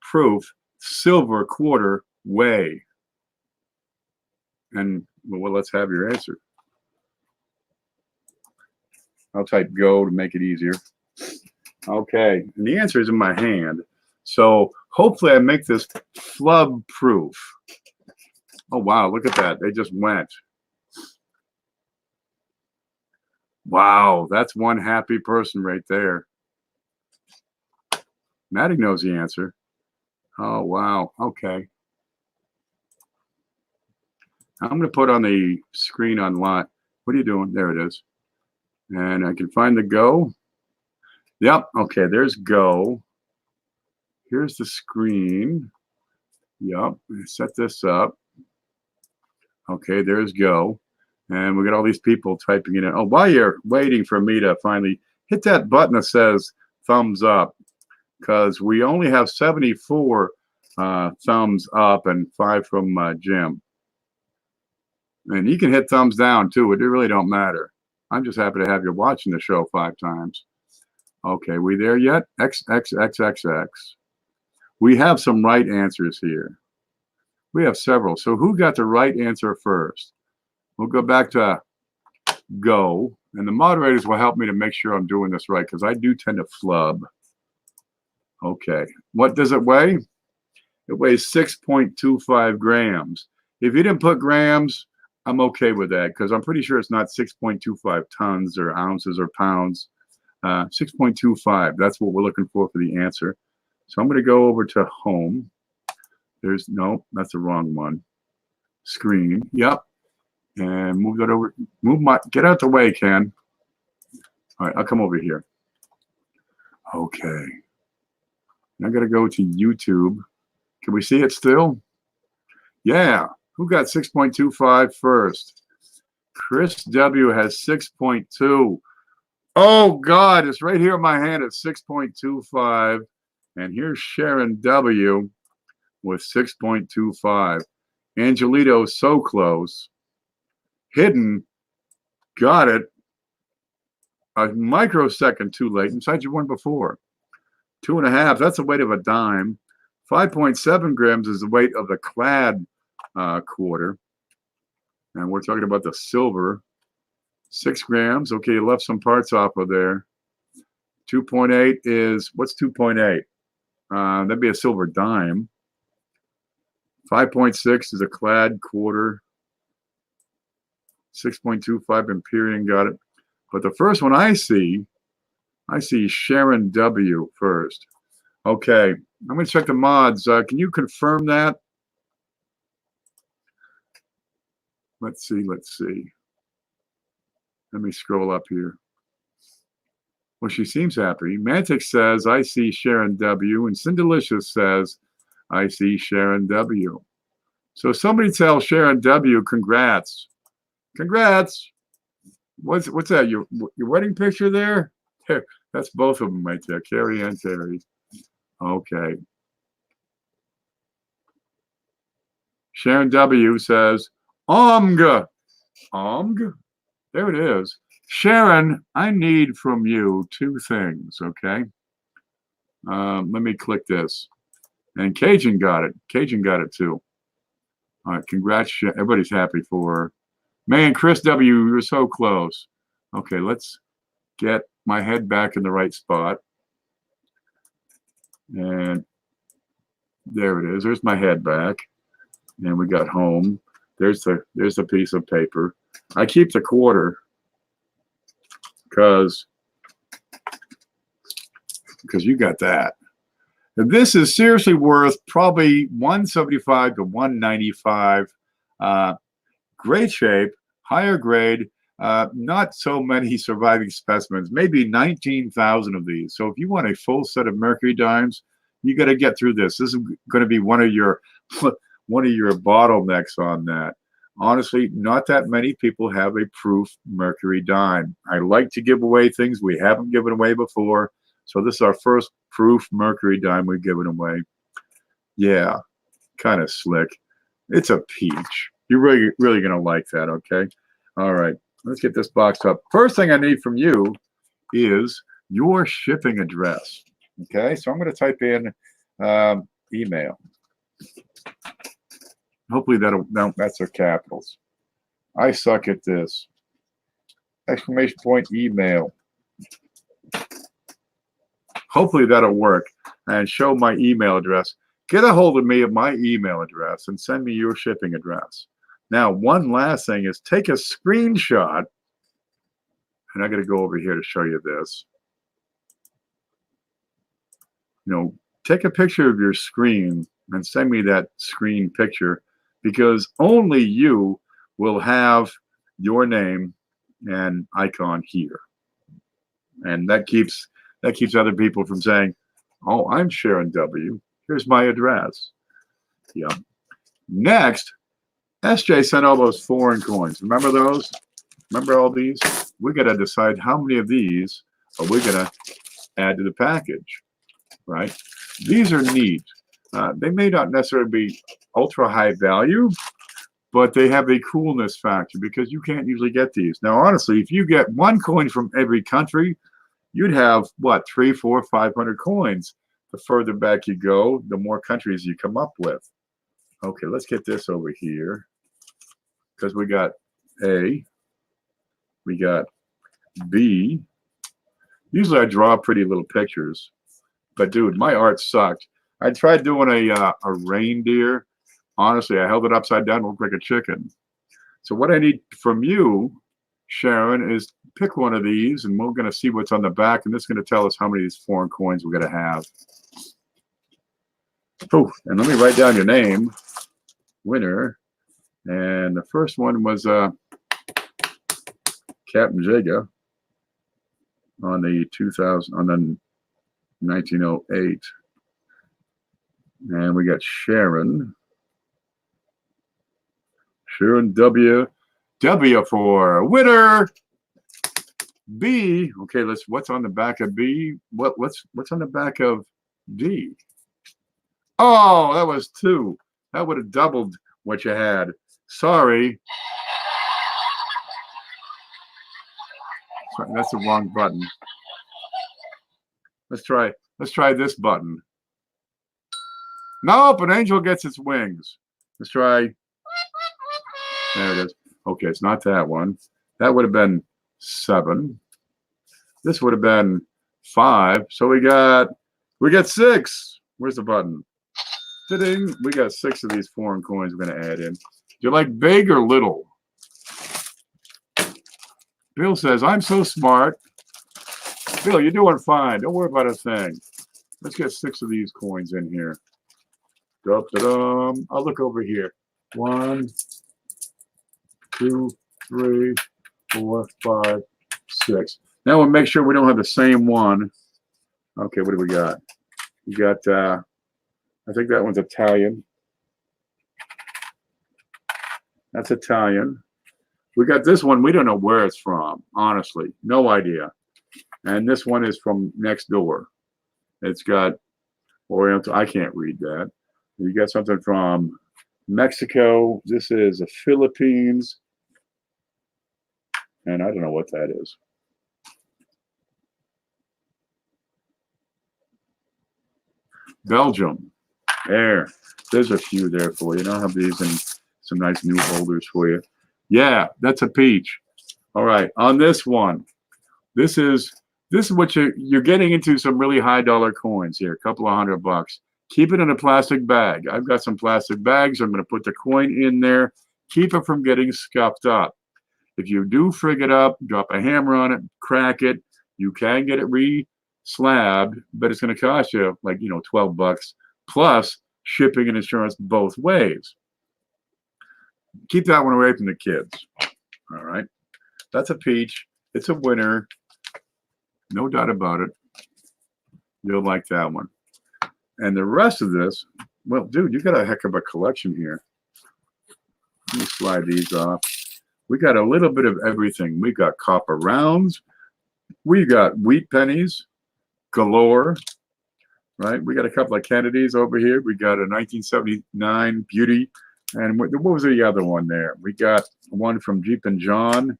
proof silver quarter weigh? And well, let's have your answer. I'll type go to make it easier. Okay, and the answer is in my hand. So hopefully I make this flub proof. Oh wow, look at that. They just went. Wow, that's one happy person right there. Maddie knows the answer. Oh wow, okay. I'm going to put on the screen on lot. What are you doing? There it is. And I can find the go. Yep, okay, there's go. Here's the screen. Yep, set this up. Okay, there's go. And we got all these people typing it in. Oh, while you're waiting for me to finally hit that button that says thumbs up, because we only have 74 thumbs up and 5 from Jim. And you can hit thumbs down too. It really don't matter. I'm just happy to have you watching the show 5 times. Okay, we there yet? XXXXX. We have some right answers here. We have several. So who got the right answer first? We'll go back to go. And the moderators will help me to make sure I'm doing this right, because I do tend to flub. Okay. What does it weigh? It weighs 6.25 grams. If you didn't put grams, I'm okay with that, because I'm pretty sure it's not 6.25 tons or ounces or pounds. 6.25. That's what we're looking for the answer. So I'm going to go over to home. There's no, that's the wrong one. Screen. Yep. And move that over. Get out the way, Ken. All right, I'll come over here. Okay. I got to go to YouTube. Can we see it still? Yeah. Who got 6.25 first? Chris W has 6.2. Oh, God. It's right here in my hand at 6.25. And here's Sharon W with 6.25. Angelito, so close. Hidden, got it. A microsecond too late. Inside you one before. 2.5, that's the weight of a dime. 5.7 grams is the weight of the clad quarter. And we're talking about the silver. 6 grams. Okay, you left some parts off of there. 2.8 is, what's 2.8? That'd be a silver dime. 5.6 is a clad quarter. 6.25 Imperial, got it. But the first one I see Sharon W first. Okay, I'm going to check the mods. Can you confirm that? Let's see. Let me scroll up here. Well, she seems happy. Mantic says, I see Sharon W. And Cindelicious says, I see Sharon W. So somebody tell Sharon W, congrats. Congrats. What's that? Your wedding picture there? That's both of them right there, Carrie and Terry. Okay. Sharon W says, Omg. Omg? There it is. Sharon, I need from you 2 things, okay? Let me click this. And Cajun got it. Cajun got it too. All right, congrats. Everybody's happy for her. Man, Chris W, you were so close. Okay, let's get my head back in the right spot. And there it is. There's my head back. And we got home. There's the piece of paper. I keep the quarter because you got that. And this is seriously worth probably $175 to $195. Great shape, higher grade, not so many surviving specimens, maybe 19,000 of these. So if you want a full set of mercury dimes, you got to get through this. This is going to be one of your bottlenecks on that. Honestly, not that many people have a proof mercury dime. I like to give away things we haven't given away before. So this is our first proof mercury dime we've given away. Yeah, kind of slick. It's a peach. You're really going to like that, okay? All right, let's get this boxed up. First thing I need from you is your shipping address, okay? So I'm going to type in email. Hopefully that's their capitals. I suck at this. Exclamation point email. Hopefully that'll work. And show my email address. Get a hold of me at my email address and send me your shipping address. Now, one last thing is take a screenshot. And I got to go over here to show you this. You know, take a picture of your screen and send me that screen picture, because only you will have your name and icon here. And that keeps other people from saying, oh, I'm Sharon W. Here's my address. Yeah. Next, SJ sent all those foreign coins. Remember those? Remember all these? We got to decide how many of these are we going to add to the package, right? These are neat. They may not necessarily be ultra high value, but they have a coolness factor because you can't usually get these. Now, honestly, if you get one coin from every country, you'd have, what, 300, 400, 500 coins. The further back you go, the more countries you come up with. Okay, let's get this over here because we got A, we got B. Usually I draw pretty little pictures, but dude, my art sucked. I tried doing a reindeer. Honestly, I held it upside down, looked like a chicken. So what I need from you, Sharon, is pick one of these, and we're going to see what's on the back, and this is going to tell us how many of these foreign coins we're going to have. Oh, and let me write down your name, winner. And the first one was Captain Jaga on the 1908. And we got Sharon. Sharon W. W for winner. B. Okay, what's on the back of B? What's on the back of D? Oh, that was 2. That would have doubled what you had. Sorry. Sorry, that's the wrong button. Let's try this button. Nope, an angel gets its wings. Let's try. There it is. Okay, it's not that one. That would have been 7. This would have been 5. So we got 6. Where's the button? Ta-ding. We got 6 of these foreign coins we're going to add in. Do you like big or little? Bill says, I'm so smart. Bill, you're doing fine. Don't worry about a thing. Let's get 6 of these coins in here. Da-da-dum. I'll look over here. 1, 2, 3, 4, 5, 6. Now we'll make sure we don't have the same one. Okay, what do we got? We got, I think that one's Italian. That's Italian. We got this one. We don't know where it's from, honestly. No idea. And this one is from next door. It's got Oriental. I can't read that. You got something from Mexico. This is the Philippines. And I don't know what that is. Belgium. There's a few there for you. And I'll have these in some nice new holders for you. Yeah, that's a peach. All right, on this one, this is what you're getting into some really high dollar coins here, a couple of $100. Keep it in a plastic bag. I've got some plastic bags. I'm going to put the coin in there. Keep it from getting scuffed up. If you do frig it up, drop a hammer on it, crack it, you can get it re-slabbed, but it's going to cost you like, $12 plus shipping and insurance both ways. Keep that one away from the kids. All right. That's a peach. It's a winner. No doubt about it. You'll like that one. And the rest of this, well, dude, you got a heck of a collection here. Let me slide these off. We got a little bit of everything. We got copper rounds. We got wheat pennies galore. Right? We got a couple of Kennedys over here. We got a 1979 Beauty. And what was the other one there? We got one from Jeep and John,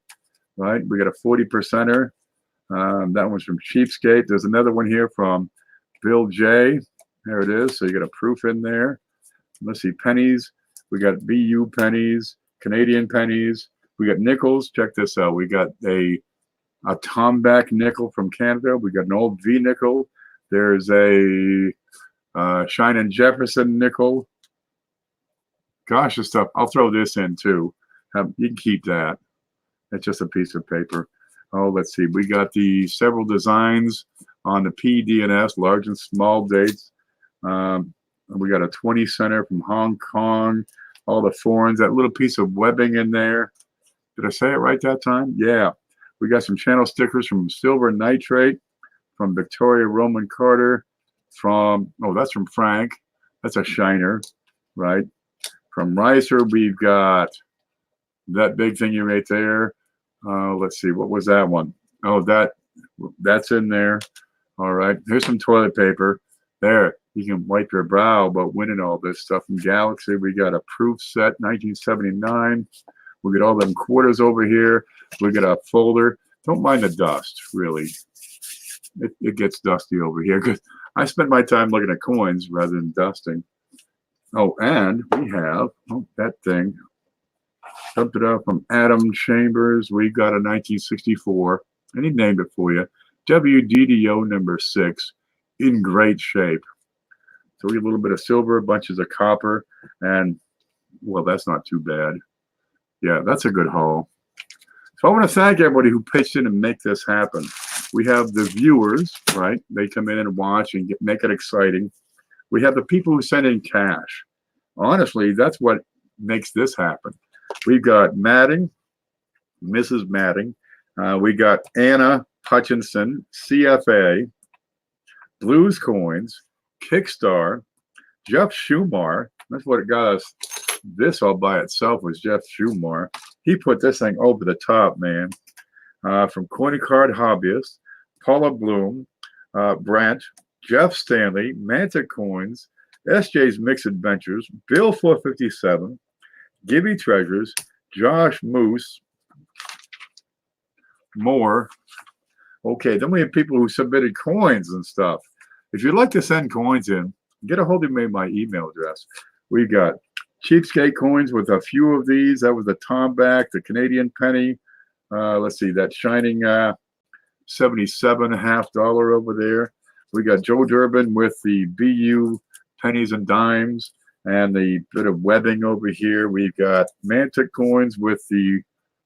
right? We got a 40%er. That one's from Cheapskate. There's another one here from Bill J. There it is. So you got a proof in there. Let's see, pennies. We got BU pennies, Canadian pennies. We got nickels. Check this out. We got a Tomback nickel from Canada. We got an old V nickel. There's a Shine and Jefferson nickel. Gosh, this stuff. I'll throw this in too. You can keep that. It's just a piece of paper. Oh, let's see. We got the several designs on the PDNS, large and small dates. We got a 20 center from Hong Kong. All the foreigns. That little piece of webbing in there. Did I say it right that time? Yeah. We got some channel stickers from Silver Nitrate, from Victoria Roman Carter, from, oh, that's from Frank. That's a shiner, right? From Ricer, we've got that big thing right there. Let's see, what was that one? Oh, that's in there. All right, here's some toilet paper. There, you can wipe your brow about winning all this stuff. From Galaxy, we got a proof set, 1979. We got all them quarters over here. We got a folder. Don't mind the dust, really. It gets dusty over here because I spend my time looking at coins rather than dusting. Oh, and we have that thing. Dumped it out from Adam Chambers. We got a 1964, and he named it for you. WDDO number 6, in great shape. So we get a little bit of silver, bunches of copper, and well, that's not too bad. Yeah, that's a good haul. So I want to thank everybody who pitched in and make this happen. We have the viewers, right? They come in and watch and make it exciting. We have the people who send in cash. Honestly, that's what makes this happen. We've got Madding, Mrs. Madding. We got Anna Hutchinson, CFA, Blues Coins, Kickstar, Jeff Schumar. That's what it got us. This all by itself was Jeff Schumar. He put this thing over the top, man. From Coin and Card Hobbyist, Paula Bloom, Brent, Jeff Stanley, Manta Coins, SJ's Mix Adventures, Bill 457, Gibby Treasures, Josh Moose, more. Okay, then we have people who submitted coins and stuff. If you'd like to send coins in, get a hold of me at my email address. We got cheapskate coins with a few of these. That was the Tomback, the Canadian penny. Let's see, that shining $77.50 over there. We got Joe Durbin with the BU pennies and dimes and the bit of webbing over here. We've got Mantic coins with the,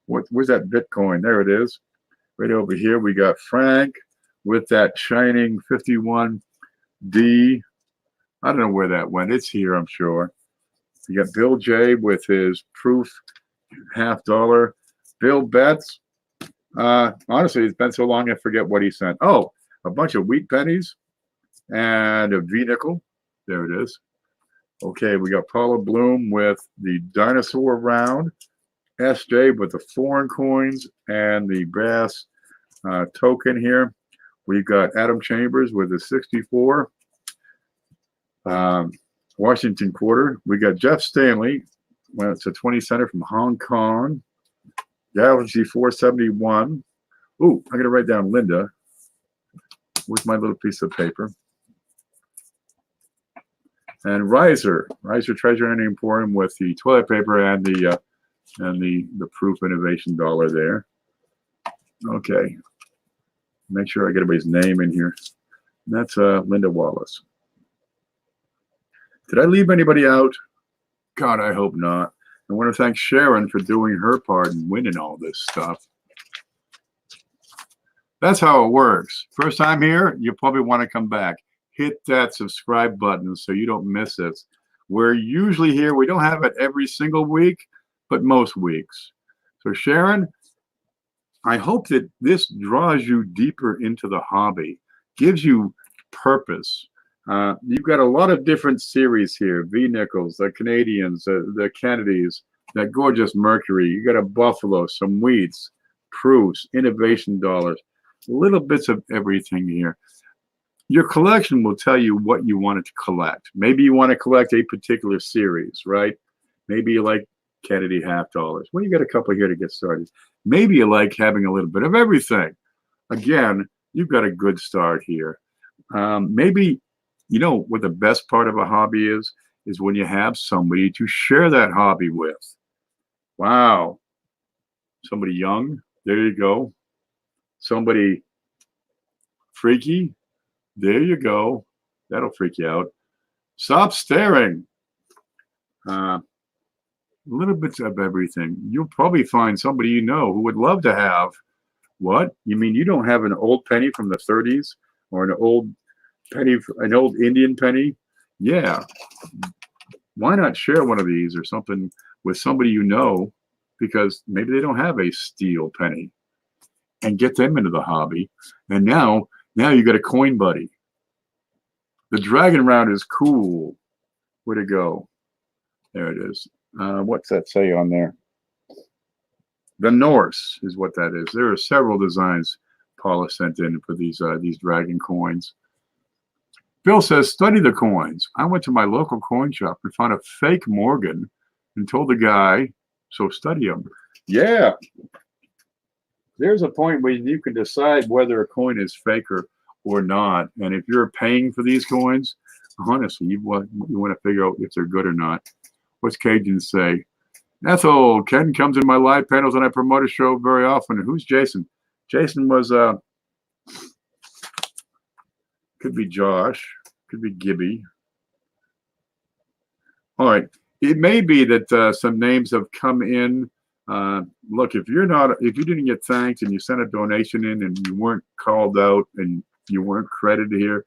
where's that Bitcoin? There it is. Right over here. We got Frank with that shining 51D. I don't know where that went. It's here, I'm sure. You got Bill J with his proof $50. Bill Betts. Honestly, it's been so long I forget what he sent. Oh, a bunch of wheat pennies and a V nickel. There it is. Okay, we got Paula Bloom with the dinosaur round. SJ with the foreign coins and the brass token here. We've got Adam Chambers with the 64 Washington quarter. We got Jeff Stanley. Well, it's a 20 center from Hong Kong. Galaxy 471. Ooh, I'm going to write down Linda with my little piece of paper. And Riser Treasure Hunting Emporium with the toilet paper and the proof innovation dollar there. Okay, make sure I get everybody's name in here. And that's Linda Wallace. Did I leave anybody out? God, I hope not. I want to thank Sharon for doing her part and winning all this stuff. That's how it works. First time here, you probably want to come back. Hit that subscribe button so you don't miss it. We're usually here. We don't have it every single week, but most weeks. So Sharon, I hope that this draws you deeper into the hobby, gives you purpose. You've got a lot of different series here. V-Nickels, the Canadians, the Kennedys, that gorgeous Mercury. You got a Buffalo, some wheats, proofs, innovation dollars, little bits of everything here. Your collection will tell you what you want to collect. Maybe you want to collect a particular series, right? Maybe you like Kennedy $50. Well, you got a couple here to get started. Maybe you like having a little bit of everything. Again, you've got a good start here. Maybe, you know, what the best part of a hobby is when you have somebody to share that hobby with. Wow. Somebody young, there you go. Somebody freaky, there you go. That'll freak you out. Stop staring. Little bits of everything. You'll probably find somebody you know who would love to have. What? You mean you don't have an old penny from the 30s or an old penny, an old Indian penny? Yeah. Why not share one of these or something with somebody you know, because maybe they don't have a steel penny, and get them into the hobby. And now you got a coin buddy. The dragon round is cool. Where'd it go? There it is. What's that say on there? The Norse is what that is. There are several designs Paula sent in for these dragon coins. Bill says, study the coins. I went to my local coin shop and found a fake Morgan and told the guy, so study them. Yeah. There's a point where you can decide whether a coin is fake or not. And if you're paying for these coins, honestly, you want to figure out if they're good or not. What's Cajun say? Ethel, Ken comes in my live panels and I promote a show very often. Who's Jason? Jason was, could be Josh, could be Gibby. All right. It may be that some names have come in. Look, if you didn't get thanked and you sent a donation in and you weren't called out and you weren't credited here,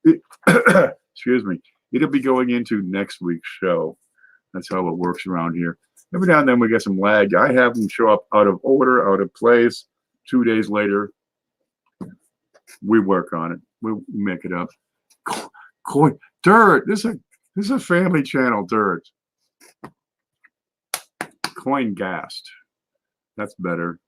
excuse me, it'll be going into next week's show. That's how it works around here. Every now and then we get some lag. I have them show up out of order, out of place. 2 days later, we work on it. We make it up. Dirt. This is a family channel. Dirt. Coin gassed. That's better.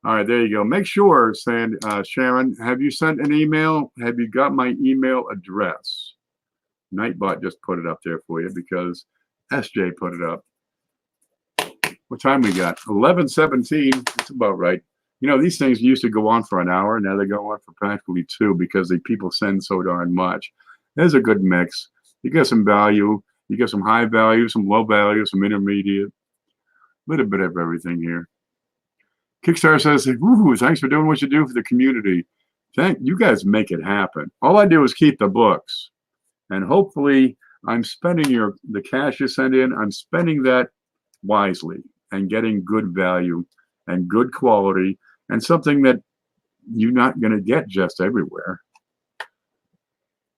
All right, there you go. Make sure, Sharon, have you sent an email? Have you got my email address? Nightbot just put it up there for you because SJ put it up. What time we got? 11:17. That's about right. You know, these things used to go on for an hour. Now they go on for practically 2 because the people send so darn much. There's a good mix. You get some value. You get some high value, some low value, some intermediate. A little bit of everything here. Kickstarter says, "Ooh, thanks for doing what you do for the community. You guys make it happen. All I do is keep the books. And hopefully I'm spending the cash you send in, I'm spending that wisely and getting good value and good quality and something that you're not going to get just everywhere."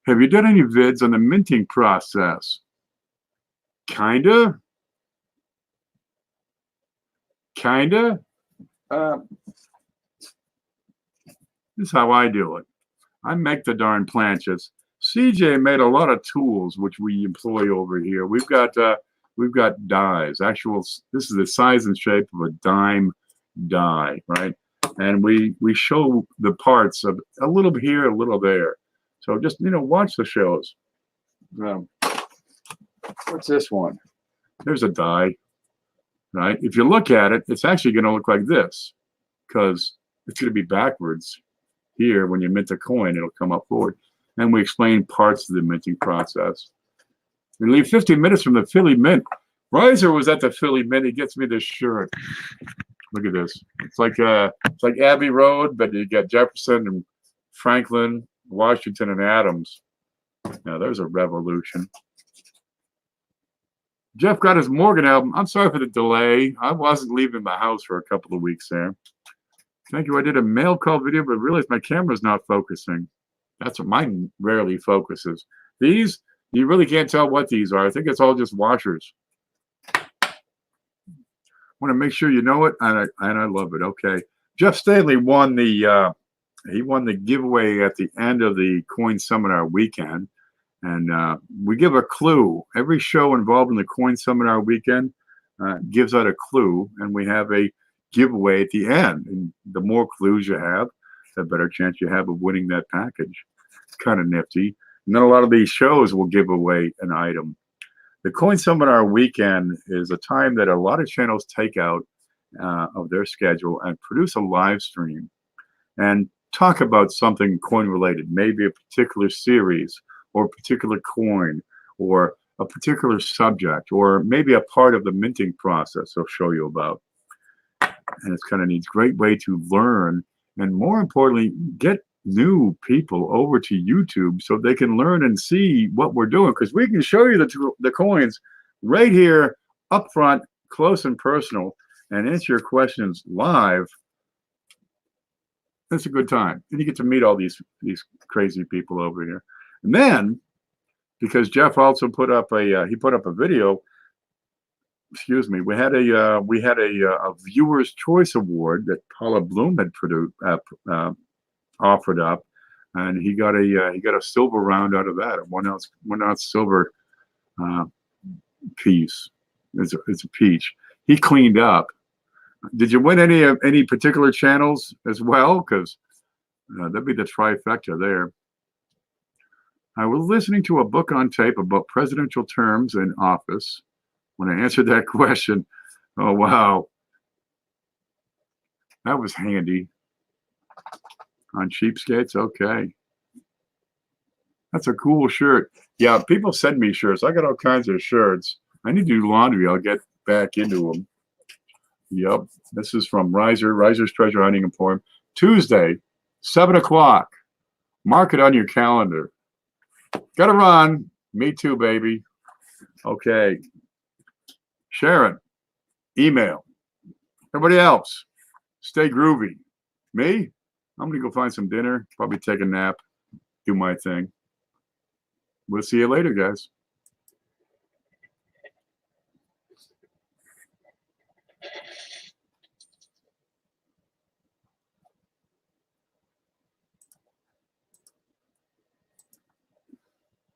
Have you done any vids on the minting process? Kinda. This is how I do it. I make the darn planches. CJ made a lot of tools which we employ over here. We've got dies. This is the size and shape of a dime die, right? And we show the parts of a little here, a little there. So just watch the shows. What's this one? There's a die, right? If you look at it, it's actually going to look like this because it's going to be backwards. Here, when you mint a coin, it'll come up forward. And we explain parts of the minting process. We leave 15 minutes from the Philly Mint. Reiser was at the Philly Mint. He gets me this shirt. Look at this. It's like Abbey Road, but you got Jefferson and Franklin, Washington, and Adams. Now there's a revolution. Jeff got his Morgan album. I'm sorry for the delay. I wasn't leaving the house for a couple of weeks there. Thank you. I did a mail call video, but realized my camera's not focusing. That's what mine rarely focuses. These, you really can't tell what these are. I think it's all just washers. Want to make sure you know it, and I love it. Okay, Jeff Stanley won the giveaway at the end of the Coin Seminar weekend, and we give a clue. Every show involved in the Coin Seminar weekend gives out a clue, and we have a giveaway at the end. And the more clues you have, the better chance you have of winning that package. It's kind of nifty. And then a lot of these shows will give away an item. The Coin Seminar weekend is a time that a lot of channels take out of their schedule and produce a live stream and talk about something coin related, maybe a particular series or a particular coin or a particular subject or maybe a part of the minting process they'll show you about. And it's kind of neat. Great way to learn and, more importantly, get new people over to YouTube so they can learn and see what we're doing, because we can show you the coins right here up front, close and personal, and answer your questions live. That's a good time. And you get to meet all these crazy people over here. And then, because Jeff also put up a video. Excuse me. We had a Viewers' Choice Award that Paula Bloom had offered up, and he got a silver round out of that, a one ounce silver piece. It's a peach. He cleaned up. Did you win any particular channels as well? Because that'd be the trifecta there. I was listening to a book on tape about presidential terms in office. When I answered that question, oh, wow. That was handy. On cheapskates, okay. That's a cool shirt. Yeah, people send me shirts. I got all kinds of shirts. I need to do laundry. I'll get back into them. Yep. This is from Riser's Treasure Hunting Emporium. Tuesday, 7 o'clock. Mark it on your calendar. Gotta run. Me too, baby. Okay. Sharon, email. Everybody else, stay groovy. Me? I'm going to go find some dinner, probably take a nap, do my thing. We'll see you later, guys.